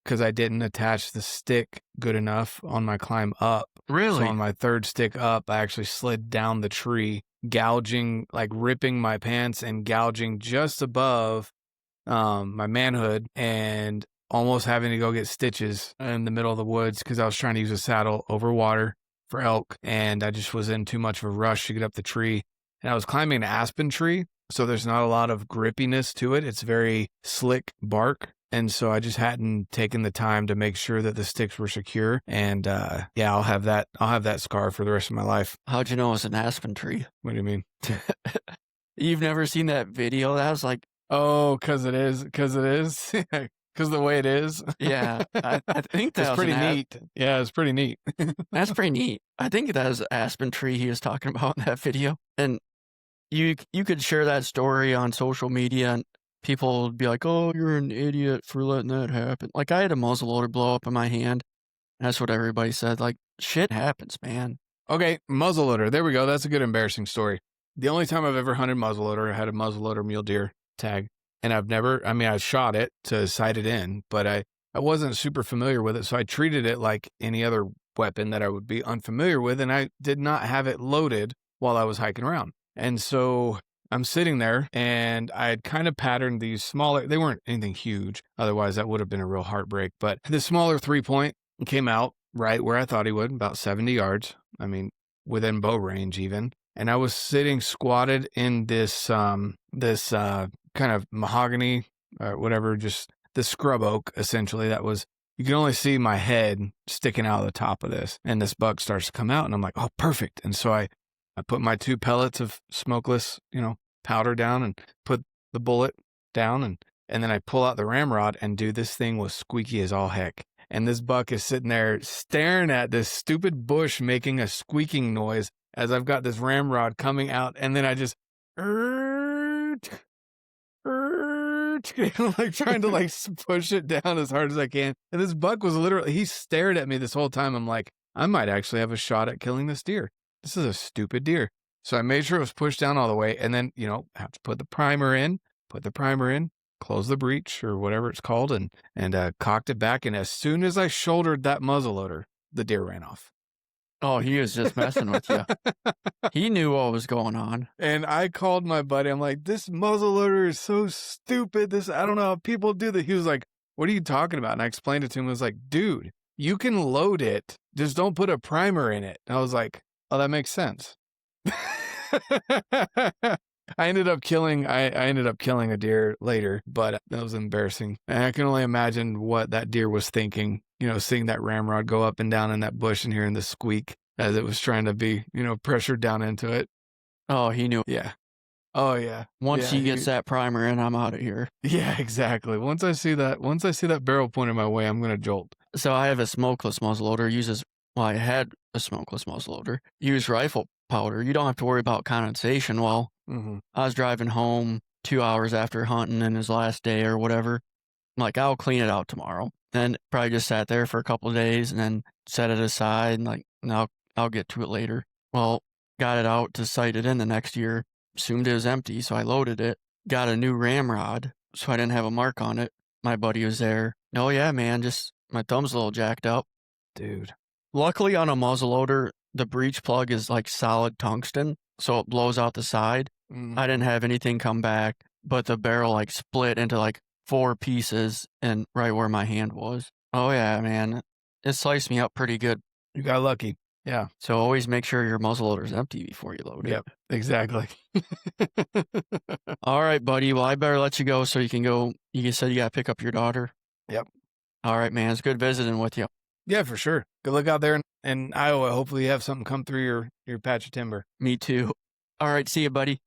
because I didn't attach the stick good enough on my climb up. Really? So on my third stick up, I actually slid down the tree, gouging, like ripping my pants and gouging just above my manhood, and almost having to go get stitches in the middle of the woods because I was trying to use a saddle over water for elk, and I just was in too much of a rush to get up the tree. And I was climbing an aspen tree, so there's not a lot of grippiness to it. It's very slick bark. And so I just hadn't taken the time to make sure that the sticks were secure. And yeah, I'll have that scar for the rest of my life. How'd you know it was an aspen tree? What do you mean? You've never seen that video? That was like, oh, because it is. Because the way it is. Yeah, I think that's pretty neat. Yeah, it's pretty neat. That's pretty neat. I think that was the aspen tree he was talking about in that video. And you could share that story on social media, and people would be like, "Oh, you're an idiot for letting that happen." Like, I had a muzzleloader blow up in my hand. And that's what everybody said. Like, shit happens, man. Okay, muzzleloader. There we go. That's a good embarrassing story. The only time I've ever hunted muzzleloader, I had a muzzleloader mule deer tag. And I shot it to sight it in, but I wasn't super familiar with it. So I treated it like any other weapon that I would be unfamiliar with. And I did not have it loaded while I was hiking around. And so I'm sitting there, and I had kind of patterned these smaller, they weren't anything huge. Otherwise that would have been a real heartbreak. But the smaller 3-point came out right where I thought he would, about 70 yards. I mean, within bow range even. And I was sitting squatted in this kind of mahogany or whatever, just the scrub oak, essentially. You can only see my head sticking out of the top of this. And this buck starts to come out, and I'm like, oh, perfect. And so I put my 2 pellets of smokeless, powder down, and put the bullet down. And then I pull out the ramrod, and dude, this thing was squeaky as all heck. And this buck is sitting there staring at this stupid bush making a squeaking noise as I've got this ramrod coming out. And then I just, I'm like trying to like push it down as hard as I can. And this buck was literally, he stared at me this whole time. I'm like, I might actually have a shot at killing this deer. This is a stupid deer. So I made sure it was pushed down all the way. And then, have to put the primer in, close the breech or whatever it's called, and cocked it back. And as soon as I shouldered that muzzleloader, the deer ran off. Oh, he was just messing with you. He knew what was going on. And I called my buddy. I'm like, this muzzleloader is so stupid. I don't know how people do that. He was like, what are you talking about? And I explained it to him. I was like, dude, you can load it. Just don't put a primer in it. And I was like, oh, that makes sense. I ended up killing a deer later, but that was embarrassing. And I can only imagine what that deer was thinking, seeing that ramrod go up and down in that bush and hearing the squeak as it was trying to be, pressured down into it. Oh, he knew. Yeah. Oh yeah. Once he gets that primer in, I'm out of here. Yeah, exactly. Once I see that barrel pointed my way, I'm going to jolt. So I have a smokeless muzzleloader. I had a smokeless muzzleloader. Use rifle powder. You don't have to worry about condensation. Well, I was driving home 2 hours after hunting in his last day or whatever. I'm like, I'll clean it out tomorrow. And probably just sat there for a couple of days and then set it aside and like, no, I'll get to it later. Well, got it out to sight it in the next year. Assumed it was empty, so I loaded it. Got a new ramrod, so I didn't have a mark on it. My buddy was there. Oh yeah, man, just my thumb's a little jacked up. Dude. Luckily on a muzzleloader, the breech plug is like solid tungsten, so it blows out the side. I didn't have anything come back, but the barrel like split into like 4 pieces and right where my hand was. Oh yeah, man. It sliced me up pretty good. You got lucky. Yeah. So always make sure your muzzleloader's empty before you load it. Yep, exactly. All right, buddy. Well, I better let you go so you can go. You said you got to pick up your daughter. Yep. All right, man. It's good visiting with you. Yeah, for sure. Good luck out there in Iowa. Hopefully you have something come through your patch of timber. Me too. All right. See you, buddy.